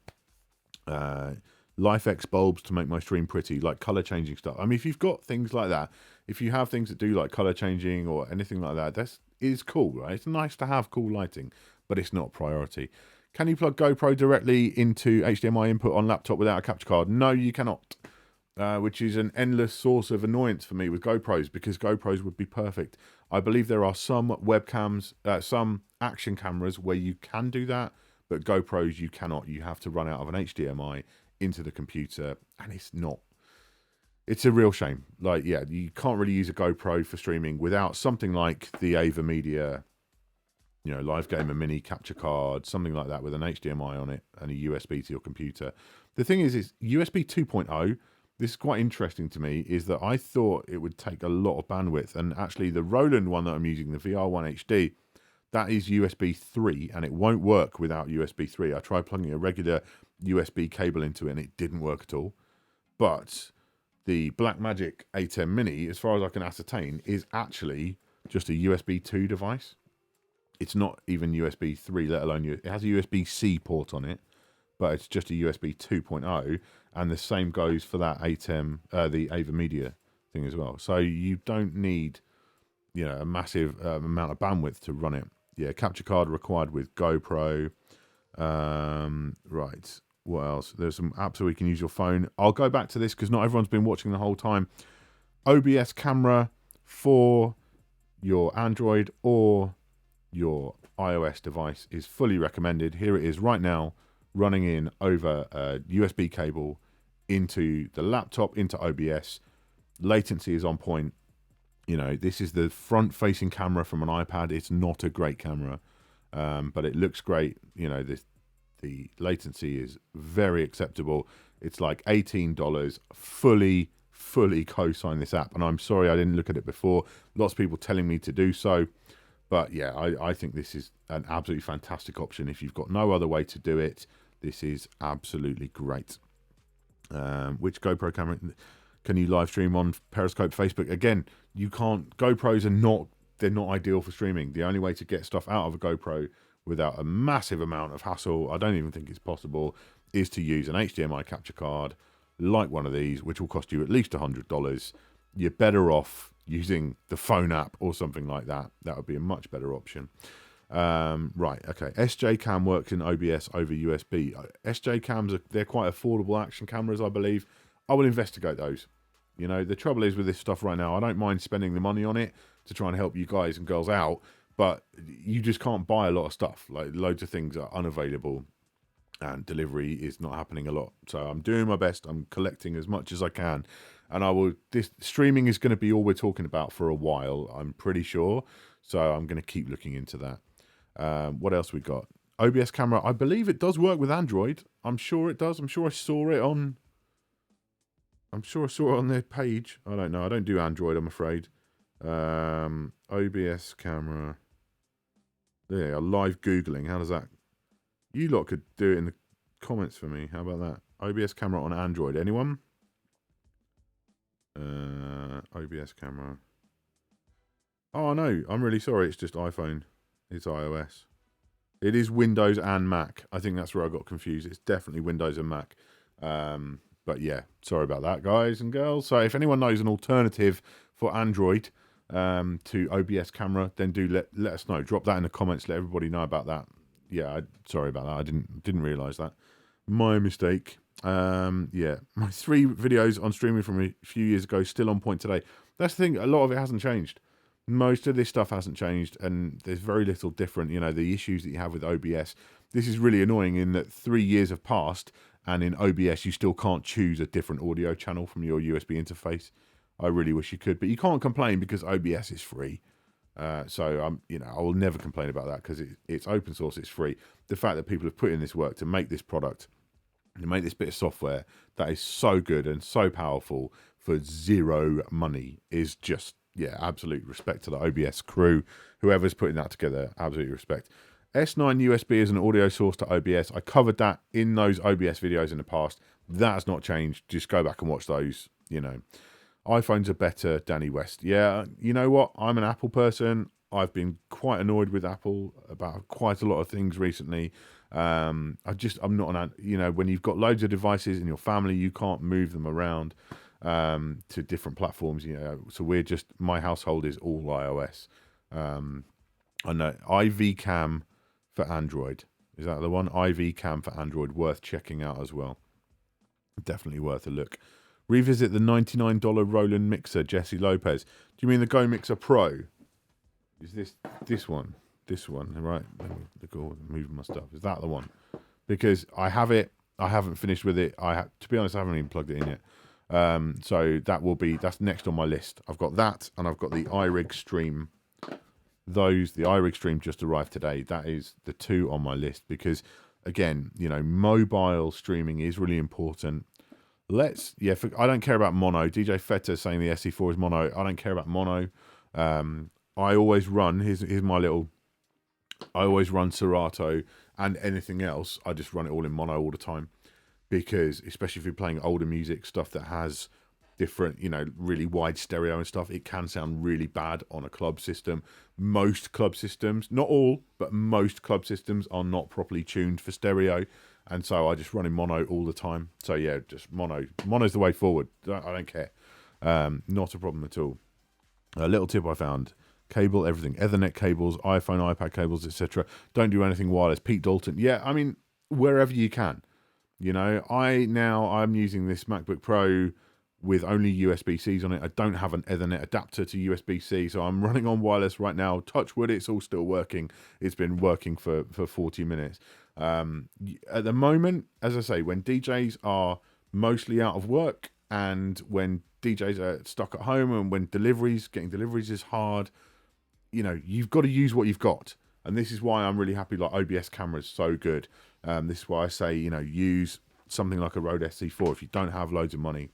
LifeX bulbs to make my stream pretty, like color changing stuff. I mean, if you've got things like that, if you have things that do like color changing or anything like that, that is cool, right? It's nice to have cool lighting, but it's not a priority. Can you plug GoPro directly into HDMI input on laptop without a capture card? No, you cannot, which is an endless source of annoyance for me with GoPros, because GoPros would be perfect. I believe there are some webcams, some action cameras where you can do that, but GoPros you cannot. You have to run out of an HDMI into the computer, and it's a real shame. Like, yeah, you can't really use a GoPro for streaming without something like the Ava Media, you know, Live Gamer Mini capture card, something like that with an HDMI on it and a USB to your computer. The thing is USB 2.0, this is quite interesting to me, is that I thought it would take a lot of bandwidth, and actually the Roland one that I'm using, the VR1 HD, that is USB 3, and it won't work without USB 3. I tried plugging a regular USB cable into it, and it didn't work at all. But the Blackmagic A10 Mini, as far as I can ascertain, is actually just a USB 2 device. It's not even USB 3, let alone it has a USB-C port on it, but it's just a USB 2.0, and the same goes for that A10, the Ava Media thing as well. So you don't need, you know, a massive amount of bandwidth to run it. Yeah, capture card required with GoPro. Right, what else? There's some apps where you can use your phone. I'll go back to this because not everyone's been watching the whole time. OBS camera for your Android or your iOS device is fully recommended. Here it is right now, running in over a USB cable into the laptop, into OBS. Latency is on point. You know, this is the front-facing camera from an iPad. It's not a great camera, but it looks great. You know, the latency is very acceptable. It's like $18. Fully co-sign this app. And I'm sorry I didn't look at it before. Lots of people telling me to do so. But yeah, I think this is an absolutely fantastic option. If you've got no other way to do it, this is absolutely great. Which GoPro camera can you live stream on Periscope, Facebook? Again, you can't. GoPros they're not ideal for streaming. The only way to get stuff out of a GoPro without a massive amount of hassle, I don't even think it's possible, is to use an HDMI capture card like one of these, which will cost you at least $100. You're better off using the phone app or something like that. That would be a much better option. Right, okay. SJ Cam works in OBS over USB. SJ Cams, they're quite affordable action cameras, I believe. I will investigate those. You know, the trouble is with this stuff right now, I don't mind spending the money on it to try and help you guys and girls out, but you just can't buy a lot of stuff. Like, loads of things are unavailable and delivery is not happening a lot. So I'm doing my best. I'm collecting as much as I can. And this streaming is going to be all we're talking about for a while, I'm pretty sure. So I'm going to keep looking into that. What else we got? OBS camera. I believe it does work with Android. I'm sure it does. I'm sure I saw it on their page. I don't know. I don't do Android, I'm afraid. OBS camera. There you go. Live Googling. How does that? You lot could do it in the comments for me. How about that? OBS camera on Android. Anyone? OBS camera. Oh, no. I'm really sorry. It's just iPhone. It's iOS. It is Windows and Mac. I think that's where I got confused. It's definitely Windows and Mac. But yeah, sorry about that, guys and girls. So if anyone knows an alternative for Android to OBS camera, then do let us know. Drop that in the comments. Let everybody know about that. Yeah, sorry about that. I didn't realise that. My mistake. Yeah, my 3 videos on streaming from a few years ago still on point today. That's the thing. A lot of it hasn't changed. Most of this stuff hasn't changed, and there's very little different. You know, the issues that you have with OBS. This is really annoying in that 3 years have passed, and in OBS you still can't choose a different audio channel from your USB interface. I really wish you could, but you can't complain because OBS is free. So you know, I will never complain about that because it's open source, it's free. The fact that people have put in this work to make this product, to make this bit of software that is so good and so powerful for zero money is just yeah, absolute respect to the OBS crew, whoever's putting that together, absolute respect. S9 USB is an audio source to OBS. I covered that in those OBS videos in the past. That's not changed. Just go back and watch those, you know. iPhones are better, Danny West. Yeah, you know what? I'm an Apple person. I've been quite annoyed with Apple about quite a lot of things recently. I'm not an, you know, when you've got loads of devices in your family, you can't move them around to different platforms, you know. So my household is all iOS. I know IV Cam for Android. Is that the one? IV Cam for Android, worth checking out as well. Definitely worth a look. Revisit the $99 Roland mixer, Jesse Lopez. Do you mean the Go Mixer Pro? Is this one? This one, right? Let me go moving my stuff. Is that the one? Because I have it. I haven't finished with it. To be honest, I haven't even plugged it in yet. So that's next on my list. I've got that, and I've got the iRig Stream. The iRig Stream just arrived today. That is the two on my list because, again, you know, mobile streaming is really important. I don't care about mono. DJ Feta saying the SE4 is mono. I don't care about mono. I always run. I always run Serato and anything else. I just run it all in mono all the time because, especially if you're playing older music, stuff that has different, you know, really wide stereo and stuff, it can sound really bad on a club system. Most club systems, not all, but most club systems are not properly tuned for stereo. And so I just run in mono all the time. So yeah, just mono. Mono's the way forward. I don't care. Not a problem at all. A little tip I found. Cable, everything. Ethernet cables, iPhone, iPad cables, etc. Don't do anything wireless. Pete Dalton. Yeah, I mean, wherever you can. You know, I'm using this MacBook Pro with only USB-Cs on it. I don't have an Ethernet adapter to USB-C, so I'm running on wireless right now. Touch wood, it's all still working. It's been working for 40 minutes. At the moment, as I say, when DJs are mostly out of work and when DJs are stuck at home and when getting deliveries is hard, you know, you've got to use what you've got. And this is why I'm really happy, like OBS camera's so good. This is why I say, you know, use something like a Rode SE4 if you don't have loads of money.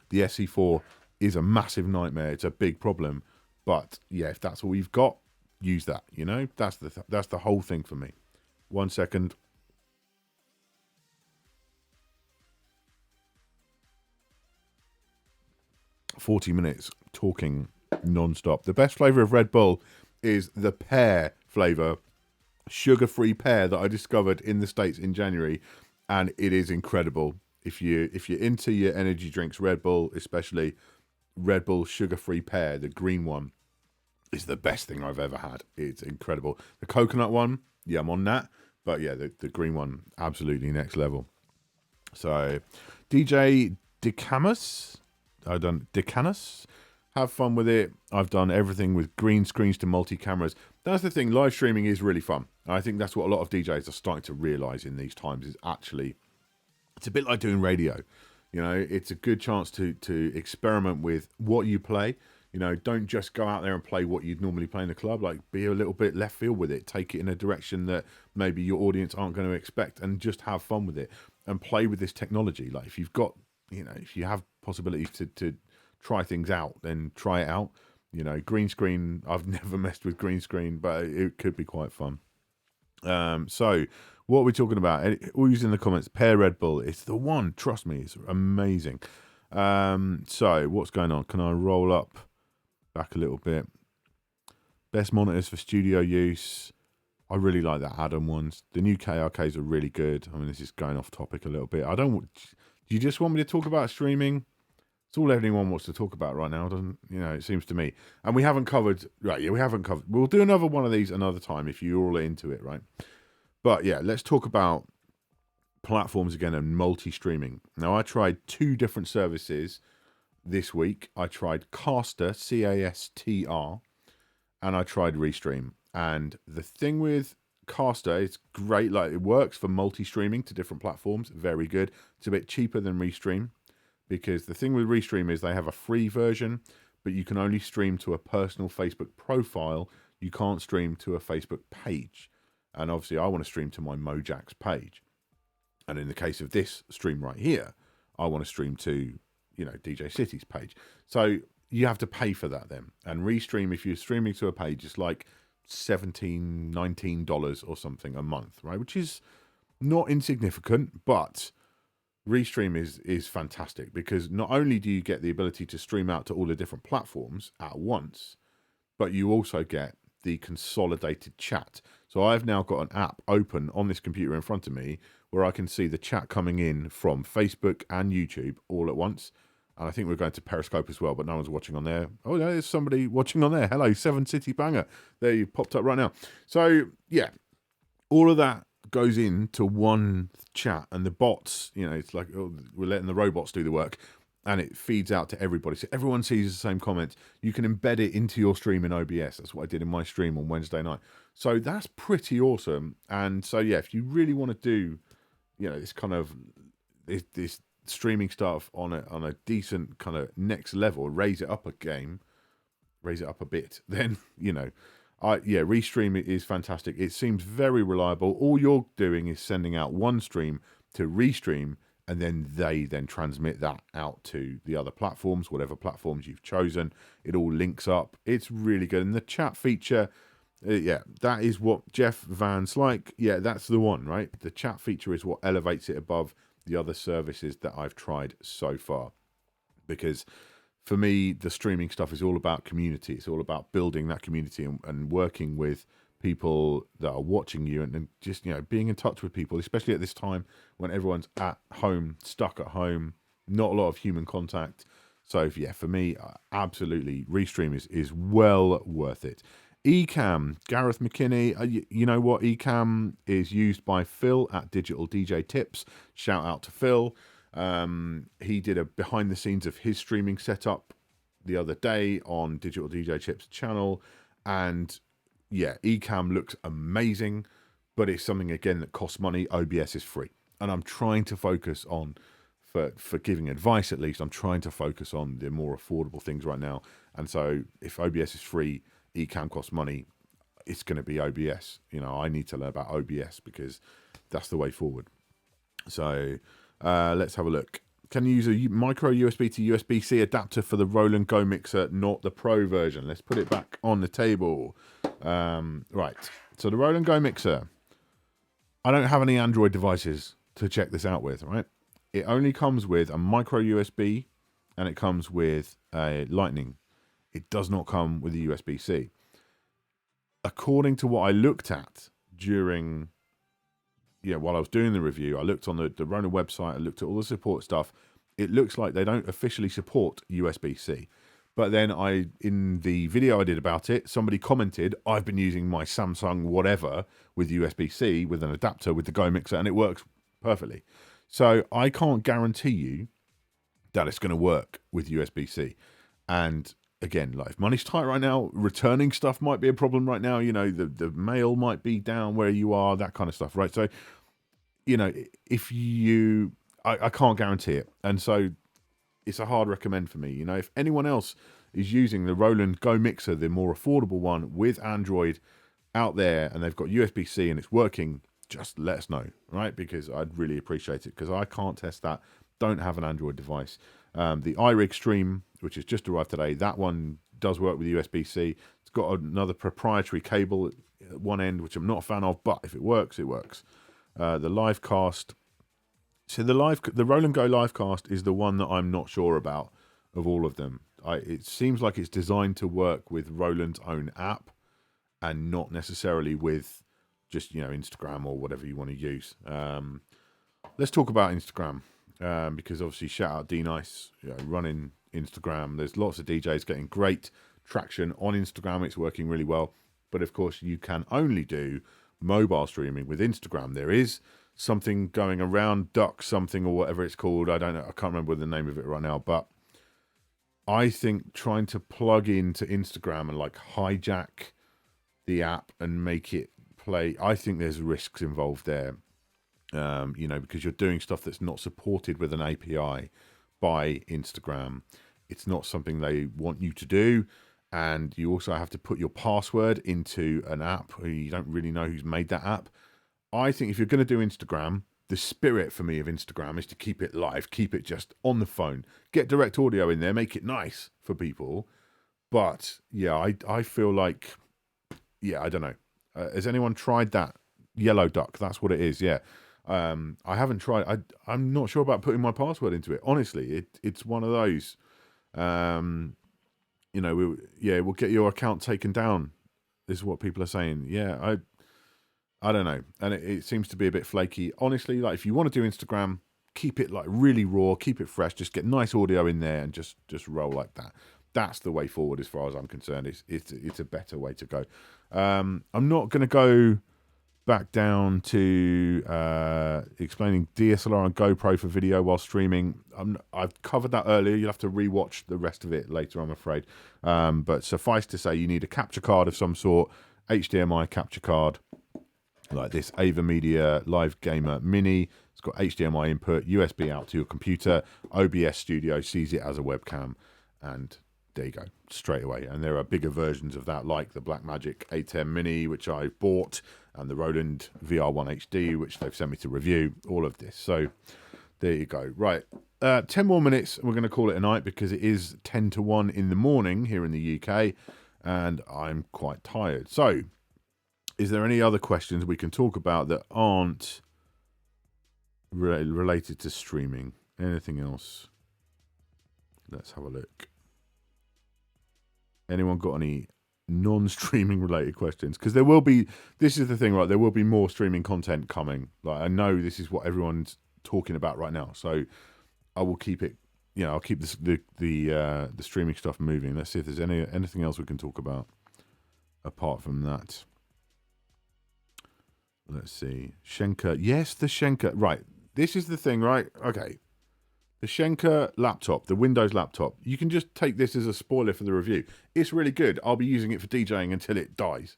The SE4 is a massive nightmare. It's a big problem. But yeah, if that's all you've got, use that, you know? That's the whole thing for me. 1 second. "40 minutes talking non-stop. The best flavour of Red Bull is the pear flavour, sugar-free pear that I discovered in the States in January, and it is incredible. If you're into your energy drinks, Red Bull especially, Red Bull sugar-free pear, the green one, is the best thing I've ever had. It's incredible. The coconut one, yeah, I'm on that. But yeah, the green one, absolutely next level. So, DJ Decamus, have fun with it. I've done everything with green screens to multi-cameras. That's the thing, live streaming is really fun. I think that's what a lot of DJs are starting to realise in these times, is actually, it's a bit like doing radio. You know, it's a good chance to experiment with what you play. You know, don't just go out there and play what you'd normally play in the club. Like, be a little bit left field with it. Take it in a direction that maybe your audience aren't going to expect, and just have fun with it and play with this technology. Like, if you've got, you know, if you have possibilities to try things out, then try it out. You know, green screen, I've never messed with green screen, but it could be quite fun. So what are we talking about? All using the comments, Pear Red Bull. It's the one. Trust me, it's amazing. So what's going on? Can I roll up back a little bit? Best monitors for studio use. I really like the Adam ones. The new KRKs are really good. I mean, this is going off topic a little bit. Do you just want me to talk about streaming? It's all anyone wants to talk about right now, doesn't, you know, it seems to me. And we haven't covered, right, yeah, we haven't covered. We'll do another one of these another time if you're all into it, right? But yeah, let's talk about platforms again and multi-streaming. Now, I tried 2 different services this week. I tried Caster, C-A-S-T-R, and I tried Restream. And the thing with Caster, it's great. Like, it works for multi-streaming to different platforms. Very good. It's a bit cheaper than Restream, because the thing with Restream is they have a free version, but you can only stream to a personal Facebook profile. You can't stream to a Facebook page. And obviously, I want to stream to my Mojaxx page. And in the case of this stream right here, I want to stream to, you know, DJcity's page. So you have to pay for that then. And Restream, if you're streaming to a page, is like $17, $19 or something a month, right? Which is not insignificant, but Restream is fantastic because not only do you get the ability to stream out to all the different platforms at once, but you also get the consolidated chat. So I've now got an app open on this computer in front of me where I can see the chat coming in from Facebook and YouTube all at once. And I think we're going to Periscope as well, but no one's watching on there. Oh, there's somebody watching on there. Hello, 7 City Banger. There, you popped up right now. So, yeah, all of that goes into one chat, and the bots, it's like, oh, we're letting the robots do the work, and it feeds out to everybody. So everyone sees the same comments. You can embed it into your stream in OBS. That's what I did in my stream on Wednesday night. So that's pretty awesome. And so, yeah, if you really want to do, this kind of, this streaming stuff on a decent kind of next level, raise it up a bit, then Restream is fantastic. It seems very reliable. All you're doing is sending out one stream to Restream, and then they transmit that out to the other platforms, whatever platforms you've chosen. It all links up. It's really good. And the chat feature, that is what Jeff Van's like. Yeah, that's the one, right? The chat feature is what elevates it above the other services that I've tried so far. Because for me, the streaming stuff is all about community. It's all about building that community and working with people that are watching you and just, being in touch with people, especially at this time when everyone's at home, stuck at home, not a lot of human contact. So, yeah, for me, absolutely, Restream is well worth it. Ecamm, Gareth McKinney, you know what? Ecamm is used by Phil at Digital DJ Tips. Shout out to Phil. He did a behind the scenes of his streaming setup the other day on Digital DJ Tips channel. And yeah, Ecamm looks amazing, but it's something, again, that costs money. OBS is free. And I'm trying to focus on, for giving advice at least, I'm trying to focus on the more affordable things right now. And so if OBS is free, Ecamm costs money, it's going to be OBS. I need to learn about OBS because that's the way forward. So let's have a look. Can you use a micro USB to USB-C adapter for the Roland Go mixer, not the Pro version? Let's put it back on the table. Right. So the Roland Go mixer, I don't have any Android devices to check this out with, right? It only comes with a micro USB and it comes with a Lightning. It does not come with a USB-C. According to what I looked at while I was doing the review, I looked on the Rona website, I looked at all the support stuff. It looks like they don't officially support USB-C. But then in the video I did about it, somebody commented, I've been using my Samsung whatever with USB-C, with an adapter, with the Go Mixer, and it works perfectly. So I can't guarantee you that it's going to work with USB-C. And again, like, if money's tight right now, returning stuff might be a problem right now. The mail might be down where you are, that kind of stuff, right? So, if I can't guarantee it. And so it's a hard recommend for me. If anyone else is using the Roland Go Mixer, the more affordable one with Android out there, and they've got USB-C and it's working, just let us know, right? Because I'd really appreciate it, because I can't test that. Don't have an Android device. The iRig Stream, which has just arrived today, that one does work with USB-C. It's got another proprietary cable at one end, which I'm not a fan of, but if it works, it works. The Livecast. So the Roland Go Livecast is the one that I'm not sure about of all of them. It seems like it's designed to work with Roland's own app and not necessarily with just, Instagram or whatever you want to use. Let's talk about Instagram. Because obviously, shout out D-Nice, running Instagram. There's lots of DJs getting great traction on Instagram. It's working really well. But of course, you can only do mobile streaming with Instagram. There is something going around, Duck something or whatever it's called. I don't know. I can't remember the name of it right now. But I think trying to plug into Instagram and hijack the app and make it play, I think there's risks involved there. Because you're doing stuff that's not supported with an API by Instagram. It's not something they want you to do. And you also have to put your password into an app. You don't really know who's made that app. I think if you're going to do Instagram, the spirit for me of Instagram is to keep it live, keep it just on the phone, get direct audio in there, make it nice for people. But yeah, I feel like, yeah, I don't know. Has anyone tried that yellow duck? That's what it is. Yeah. I haven't tried. I'm not sure about putting my password into it. Honestly, it's one of those. You know, we'll get your account taken down. This is what people are saying. Yeah, I don't know, and it seems to be a bit flaky. Honestly, like if you want to do Instagram, keep it like really raw, keep it fresh, just get nice audio in there, and just roll like that. That's the way forward, as far as I'm concerned. It's a better way to go. I'm not going to go back down to explaining DSLR and GoPro for video while streaming. I've covered that earlier. You'll have to rewatch the rest of it later, I'm afraid. But suffice to say, you need a capture card of some sort, HDMI capture card, like this AverMedia Live Gamer Mini. It's got HDMI input, USB out to your computer. OBS Studio sees it as a webcam, and there you go, straight away. And there are bigger versions of that, like the Blackmagic A10 Mini, which I bought, and the Roland VR1 HD, which they've sent me to review. All of this. So there you go. Right, 10 more minutes, and we're going to call it a night because it is 10 to 1 in the morning here in the UK, and I'm quite tired. So, is there any other questions we can talk about that aren't related to streaming? Anything else? Let's have a look. Anyone got any non-streaming related questions? Because there will be, this is the thing, right? There will be more streaming content coming. Like, I know this is what everyone's talking about right now. So I will keep it, I'll keep the streaming stuff moving. Let's see if there's anything else we can talk about apart from that. Let's see. Schenker. Yes, the Schenker. Right. This is the thing, right? Okay. The Schenker laptop, the Windows laptop. You can just take this as a spoiler for the review. It's really good. I'll be using it for DJing until it dies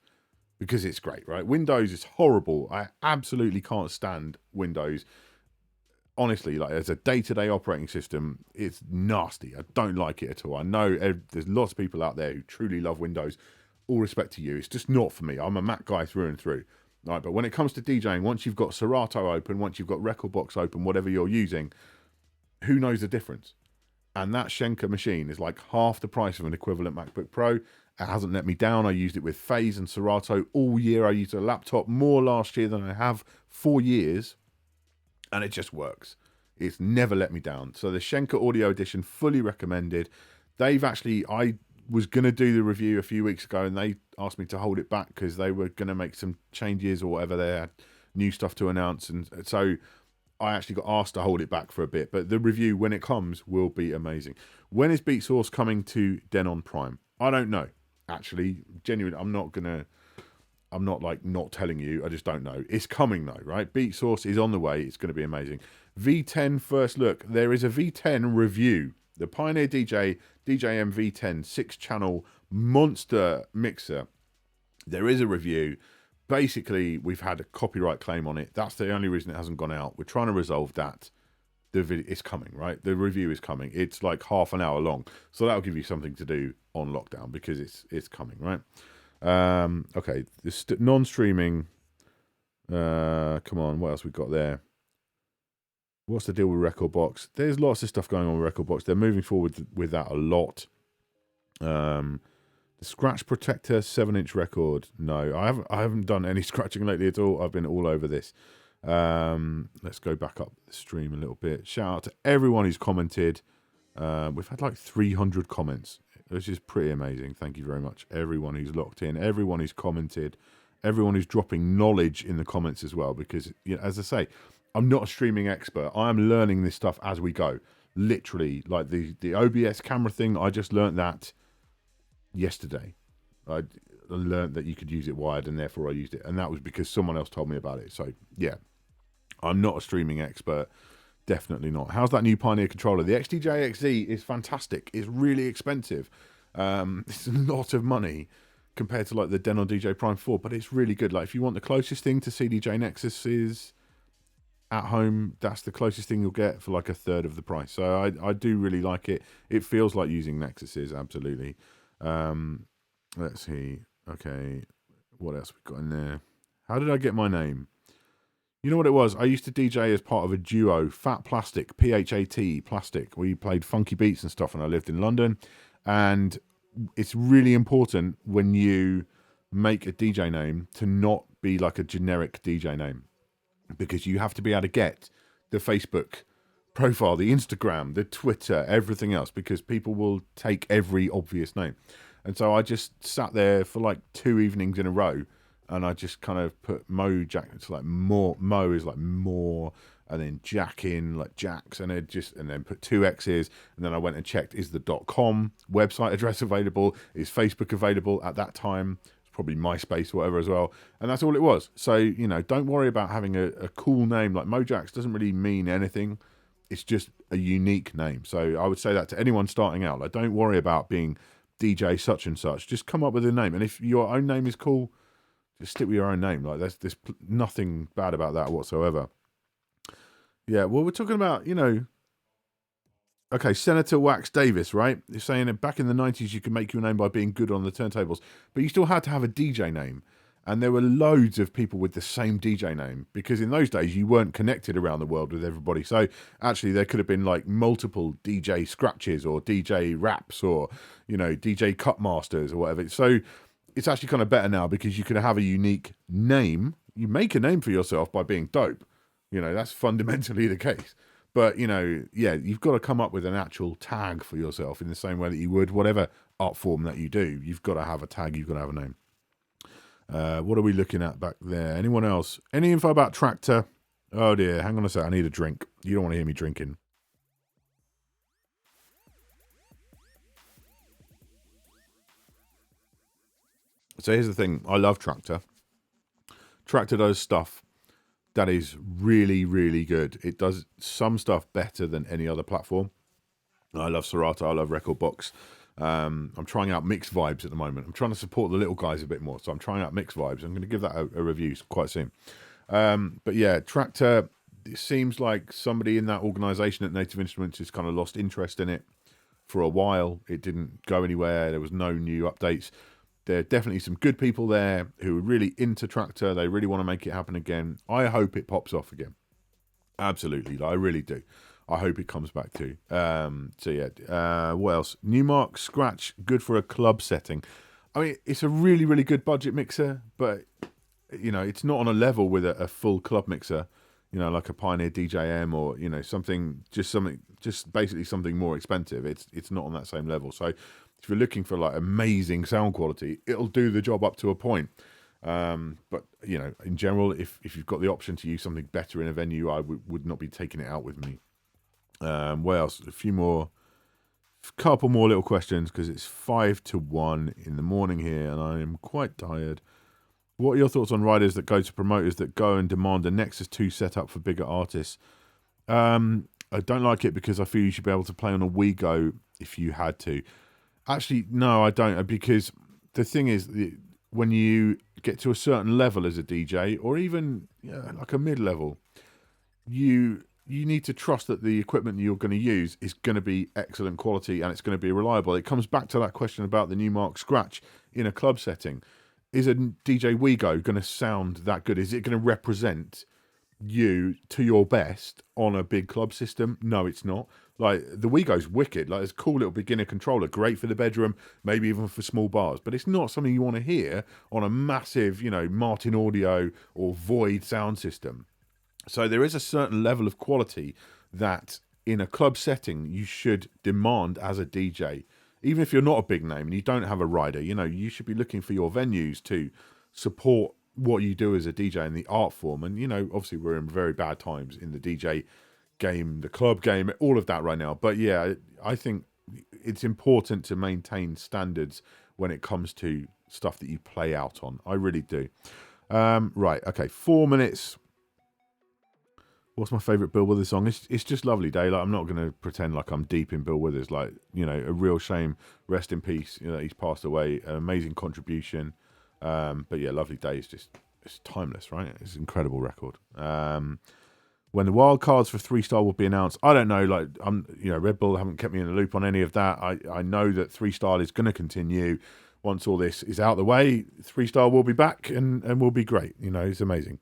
because it's great, right? Windows is horrible. I absolutely can't stand Windows. Honestly, like as a day-to-day operating system, it's nasty. I don't like it at all. I know there's lots of people out there who truly love Windows. All respect to you. It's just not for me. I'm a Mac guy through and through. Right, but when it comes to DJing, once you've got Serato open, once you've got Rekordbox open, whatever you're using, who knows the difference? And that Schenker machine is like half the price of an equivalent MacBook Pro. It hasn't let me down. I used it with Phase and Serato all year. I used a laptop more last year than I have 4 years, and it just works. It's never let me down. So the Schenker Audio Edition, fully recommended. They've actually, I was going to do the review a few weeks ago, and they asked me to hold it back because they were going to make some changes or whatever. They had new stuff to announce, and so I actually got asked to hold it back for a bit. But the review, when it comes, will be amazing. When is Beat Source coming to Denon Prime? I don't know. Actually, genuinely, I'm not like not telling you. I just don't know. It's coming though, right? Beat Source is on the way. It's going to be amazing. V10 first look. There is a V10 review. The Pioneer DJM V10 6-channel monster mixer. There is a review. Basically, we've had a copyright claim on it. That's the only reason it hasn't gone out. We're trying to resolve that. The video is coming, right? The review is coming. It's like half an hour long, so that'll give you something to do on lockdown because it's coming, right? Okay, this non-streaming. Come on, what else we got there? What's the deal with Rekordbox? There's lots of stuff going on with Rekordbox. They're moving forward with that a lot. The scratch protector 7-inch record. No, I haven't done any scratching lately at all. I've been all over this. Let's go back up the stream a little bit. Shout out to everyone who's commented. We've had like 300 comments, which is pretty amazing. Thank you very much. Everyone who's locked in, everyone who's commented, everyone who's dropping knowledge in the comments as well. Because, as I say, I'm not a streaming expert. I am learning this stuff as we go. Literally, like the OBS camera thing, I just learned that yesterday. I learned that you could use it wired, and therefore I used it. And that was because someone else told me about it. So, yeah, I'm not a streaming expert. Definitely not. How's that new Pioneer controller? The XDJ-XZ is fantastic. It's really expensive. It's a lot of money compared to like the Denon DJ Prime 4, but it's really good. Like if you want the closest thing to CDJ Nexus's at home, that's the closest thing you'll get for like a third of the price. So I do really like it. It feels like using Nexus's, absolutely. Let's see. Okay, what else we got in there? How did I get my name? You know what it was? I used to DJ as part of a duo, Fat Plastic, PHAT Plastic. We played funky beats and stuff, and I lived in London. And it's really important when you make a DJ name to not be like a generic DJ name, because you have to be able to get the Facebook profile, the Instagram, the Twitter, everything else, because people will take every obvious name. And so I just sat there for like 2 evenings in a row, and I just kind of put Mojaxx. It's like more. Mo is like more, and then Jack in like Jacks, and then put 2 X's, and then I went and checked, is the .com website address available? Is Facebook available at that time? It's probably MySpace or whatever as well, and that's all it was. So don't worry about having a cool name. Like Mojaxx doesn't really mean anything. It's just a unique name. So I would say that to anyone starting out. Like, don't worry about being DJ such and such. Just come up with a name, and if your own name is cool, just stick with your own name. Like, there's nothing bad about that whatsoever. Yeah, well, we're talking about, okay, Senator Wax Davis, right? He's saying that back in the 90s, you could make your name by being good on the turntables, but you still had to have a DJ name. And there were loads of people with the same DJ name, because in those days, you weren't connected around the world with everybody. So actually, there could have been like multiple DJ Scratches or DJ Raps or, DJ Cutmasters or whatever. So it's actually kind of better now, because you can have a unique name. You make a name for yourself by being dope. That's fundamentally the case. But, you've got to come up with an actual tag for yourself in the same way that you would whatever art form that you do. You've got to have a tag. You've got to have a name. What are we looking at back there? Anyone else? Any info about Tractor? Oh, dear. Hang on a sec. I need a drink. You don't want to hear me drinking. So here's the thing. I love Tractor. Tractor does stuff that is really, really good. It does some stuff better than any other platform. I love Serato. I love Rekordbox. I'm trying out Mixed Vibes at the moment. I'm trying to support the little guys a bit more, so I'm trying out Mixed Vibes. I'm going to give that a review quite soon. But yeah, Tractor, it seems like somebody in that organisation at Native Instruments has kind of lost interest in it for a while. It didn't go anywhere. There was no new updates. There are definitely some good people there who are really into Tractor. They really want to make it happen again. I hope it pops off again. Absolutely. I really do. I hope it comes back too. So yeah, what else? Newmark Scratch, good for a club setting. I mean, it's a really, really good budget mixer, but it's not on a level with a full club mixer. Like a Pioneer DJM or just basically something more expensive. It's not on that same level. So if you're looking for like amazing sound quality, it'll do the job up to a point. But in general, if you've got the option to use something better in a venue, I would not be taking it out with me. What else? Couple more little questions, because it's 1:55 in the morning here, and I am quite tired. What are your thoughts on riders that go to promoters that go and demand a Nexus 2 setup for bigger artists? I don't like it, because I feel you should be able to play on a WeGo if you had to. Actually, no, I don't, because the thing is, when you get to a certain level as a DJ, or even like a mid-level, you need to trust that the equipment you're going to use is going to be excellent quality and it's going to be reliable. It comes back to that question about the Newmark Scratch in a club setting. Is a DJ WeGo going to sound that good? Is it going to represent you to your best on a big club system? No, it's not. Like, the WeGo's wicked. Like, it's a cool little beginner controller, great for the bedroom, maybe even for small bars. But it's not something you want to hear on a massive, Martin Audio or Void sound system. So there is a certain level of quality that in a club setting you should demand as a DJ. Even if you're not a big name and you don't have a rider, you should be looking for your venues to support what you do as a DJ in the art form. And, obviously we're in very bad times in the DJ game, the club game, all of that right now. But yeah, I think it's important to maintain standards when it comes to stuff that you play out on. I really do. Right, okay, 4 minutes. What's my favourite Bill Withers song? It's just Lovely Day. Like, I'm not going to pretend like I'm deep in Bill Withers. Like, a real shame. Rest in peace. He's passed away. An amazing contribution. But yeah, Lovely Day is it's timeless, right? It's an incredible record. When the wild cards for 3-star will be announced, I don't know. Like, Red Bull haven't kept me in the loop on any of that. I know that 3-star is going to continue. Once all this is out of the way, 3-star will be back and will be great. It's amazing.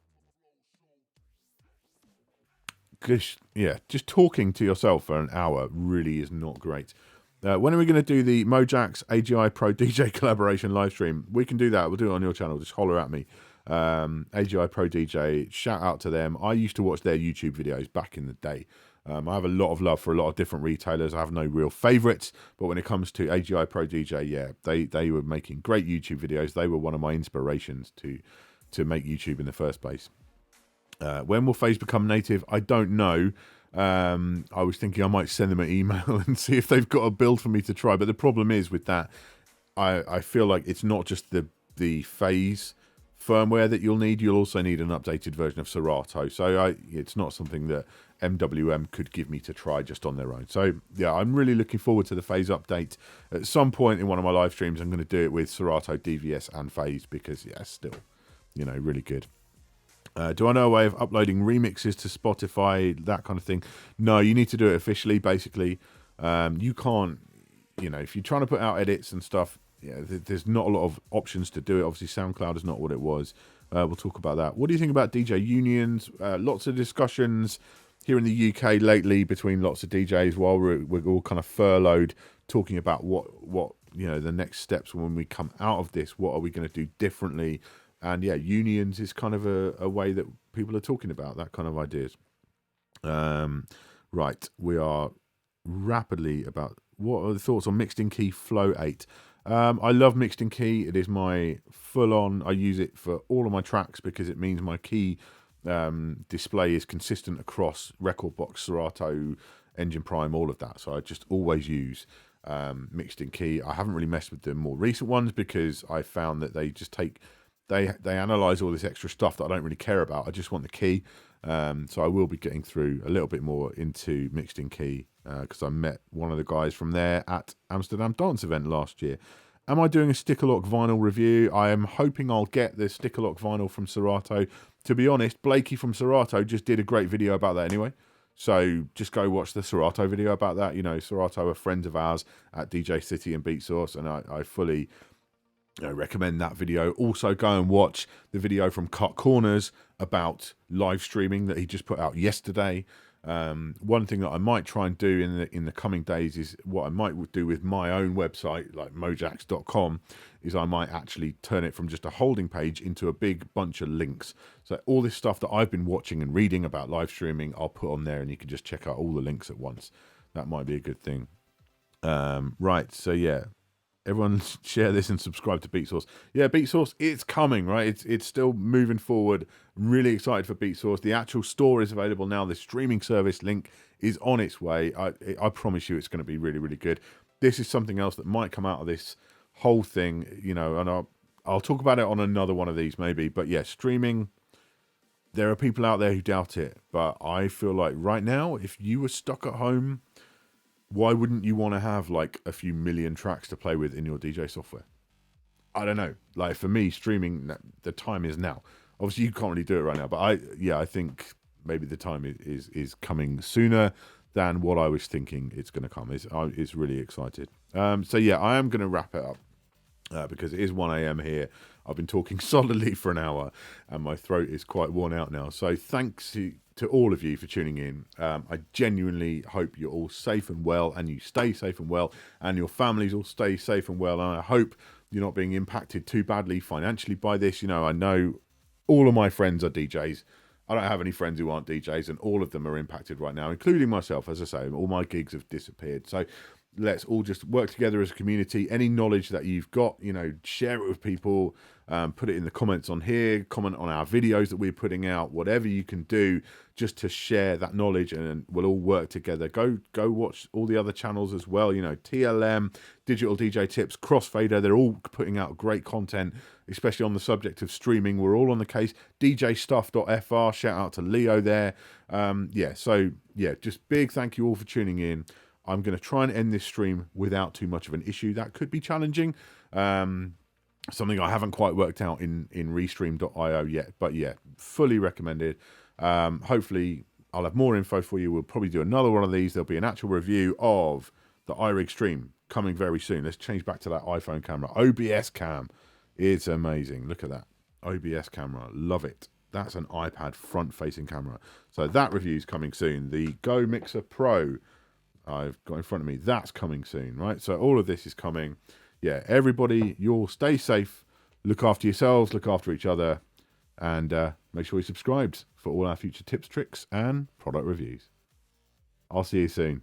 yeah, just talking to yourself for an hour really is not great. When are we going to do the Mojaxx AGI Pro DJ collaboration live stream? We can do that. We'll do it on your channel. Just holler at me. AGI Pro DJ, shout out to them. I used to watch their YouTube videos back in the day. I have a lot of love for a lot of different retailers. I have no real favourites, but when it comes to AGI Pro DJ, yeah, they were making great YouTube videos. They were one of my inspirations to make YouTube in the first place. When will FaZe become native? I don't know. I was thinking I might send them an email and see if they've got a build for me to try. But the problem is with that, I feel like it's not just the FaZe firmware that you'll need. You'll also need an updated version of Serato. So it's not something that MWM could give me to try just on their own. So yeah, I'm really looking forward to the FaZe update. At some point in one of my live streams, I'm going to do it with Serato, DVS and FaZe because yeah, still, really good. Do I know a way of uploading remixes to Spotify, that kind of thing? No, you need to do it officially, basically. You can't, if you're trying to put out edits and stuff, yeah, there's not a lot of options to do it. Obviously, SoundCloud is not what it was. We'll talk about that. What do you think about DJ unions? Lots of discussions here in the UK lately between lots of DJs while we're all kind of furloughed, talking about what the next steps when we come out of this. What are we going to do differently? And yeah, unions is kind of a way that people are talking about that kind of ideas. Right, we are rapidly about what are the thoughts on mixed in key Flow 8. I love mixed in key. It is my full on. I use it for all of my tracks because it means my key display is consistent across Rekordbox, Serato, Engine Prime, all of that. So I just always use mixed in key. I haven't really messed with the more recent ones because I found that they just take. They analyze all this extra stuff that I don't really care about. I just want the key. So I will be getting through a little bit more into mixed in key because I met one of the guys from there at Amsterdam Dance Event last year. Am I doing a sticker lock vinyl review? I am hoping I'll get the sticker lock vinyl from Serato. To be honest, Blakey from Serato just did a great video about that anyway. So just go watch the Serato video about that. Serato are friends of ours at DJcity and Beatsource, and I fully... I recommend that video. Also, go and watch the video from Cut Corners about live streaming that he just put out yesterday. One thing that I might try and do in the coming days is what I might do with my own website, like mojaxx.com, is I might actually turn it from just a holding page into a big bunch of links. So all this stuff that I've been watching and reading about live streaming, I'll put on there, and you can just check out all the links at once. That might be a good thing. Right. So yeah. Everyone share this and subscribe to Beatsource. Yeah, Beatsource, it's coming, right? It's still moving forward. I'm really excited for Beatsource. The actual store is available now. The streaming service link is on its way. I promise you it's going to be really, really good. This is something else that might come out of this whole thing, and I'll talk about it on another one of these maybe. But yeah, streaming, there are people out there who doubt it. But I feel like right now, if you were stuck at home... why wouldn't you want to have like a few million tracks to play with in your DJ software? I don't know. Like for me, streaming, the time is now. Obviously, you can't really do it right now, but I think maybe the time is coming sooner than what I was thinking it's going to come. It's really excited. So yeah, I am going to wrap it up because it is 1 a.m. here. I've been talking solidly for an hour and my throat is quite worn out now. So thanks to all of you for tuning in. I genuinely hope you're all safe and well, and you stay safe and well, and your families all stay safe and well. And I hope you're not being impacted too badly financially by this. I know all of my friends are DJs. I don't have any friends who aren't DJs, and all of them are impacted right now, including myself. As I say, all my gigs have disappeared. So let's all just work together as a community. Any knowledge that you've got, share it with people. Put it in the comments on here, comment on our videos that we're putting out, whatever you can do just to share that knowledge, and we'll all work together. Go watch all the other channels as well. TLM, Digital DJ Tips, Crossfader, they're all putting out great content, especially on the subject of streaming. We're all on the case. DJstuff.fr, shout out to Leo there. Just big thank you all for tuning in. I'm going to try and end this stream without too much of an issue. That could be challenging. Something I haven't quite worked out in restream.io yet. But yeah, fully recommended. Hopefully, I'll have more info for you. We'll probably do another one of these. There'll be an actual review of the iRig stream coming very soon. Let's change back to that iPhone camera. OBS cam. It's amazing. Look at that. OBS camera. Love it. That's an iPad front-facing camera. So that review is coming soon. The Go Mixer Pro I've got in front of me, that's coming soon, right? So all of this is coming. Yeah, everybody, you'll stay safe. Look after yourselves, look after each other, and make sure you're subscribed for all our future tips, tricks, and product reviews. I'll see you soon.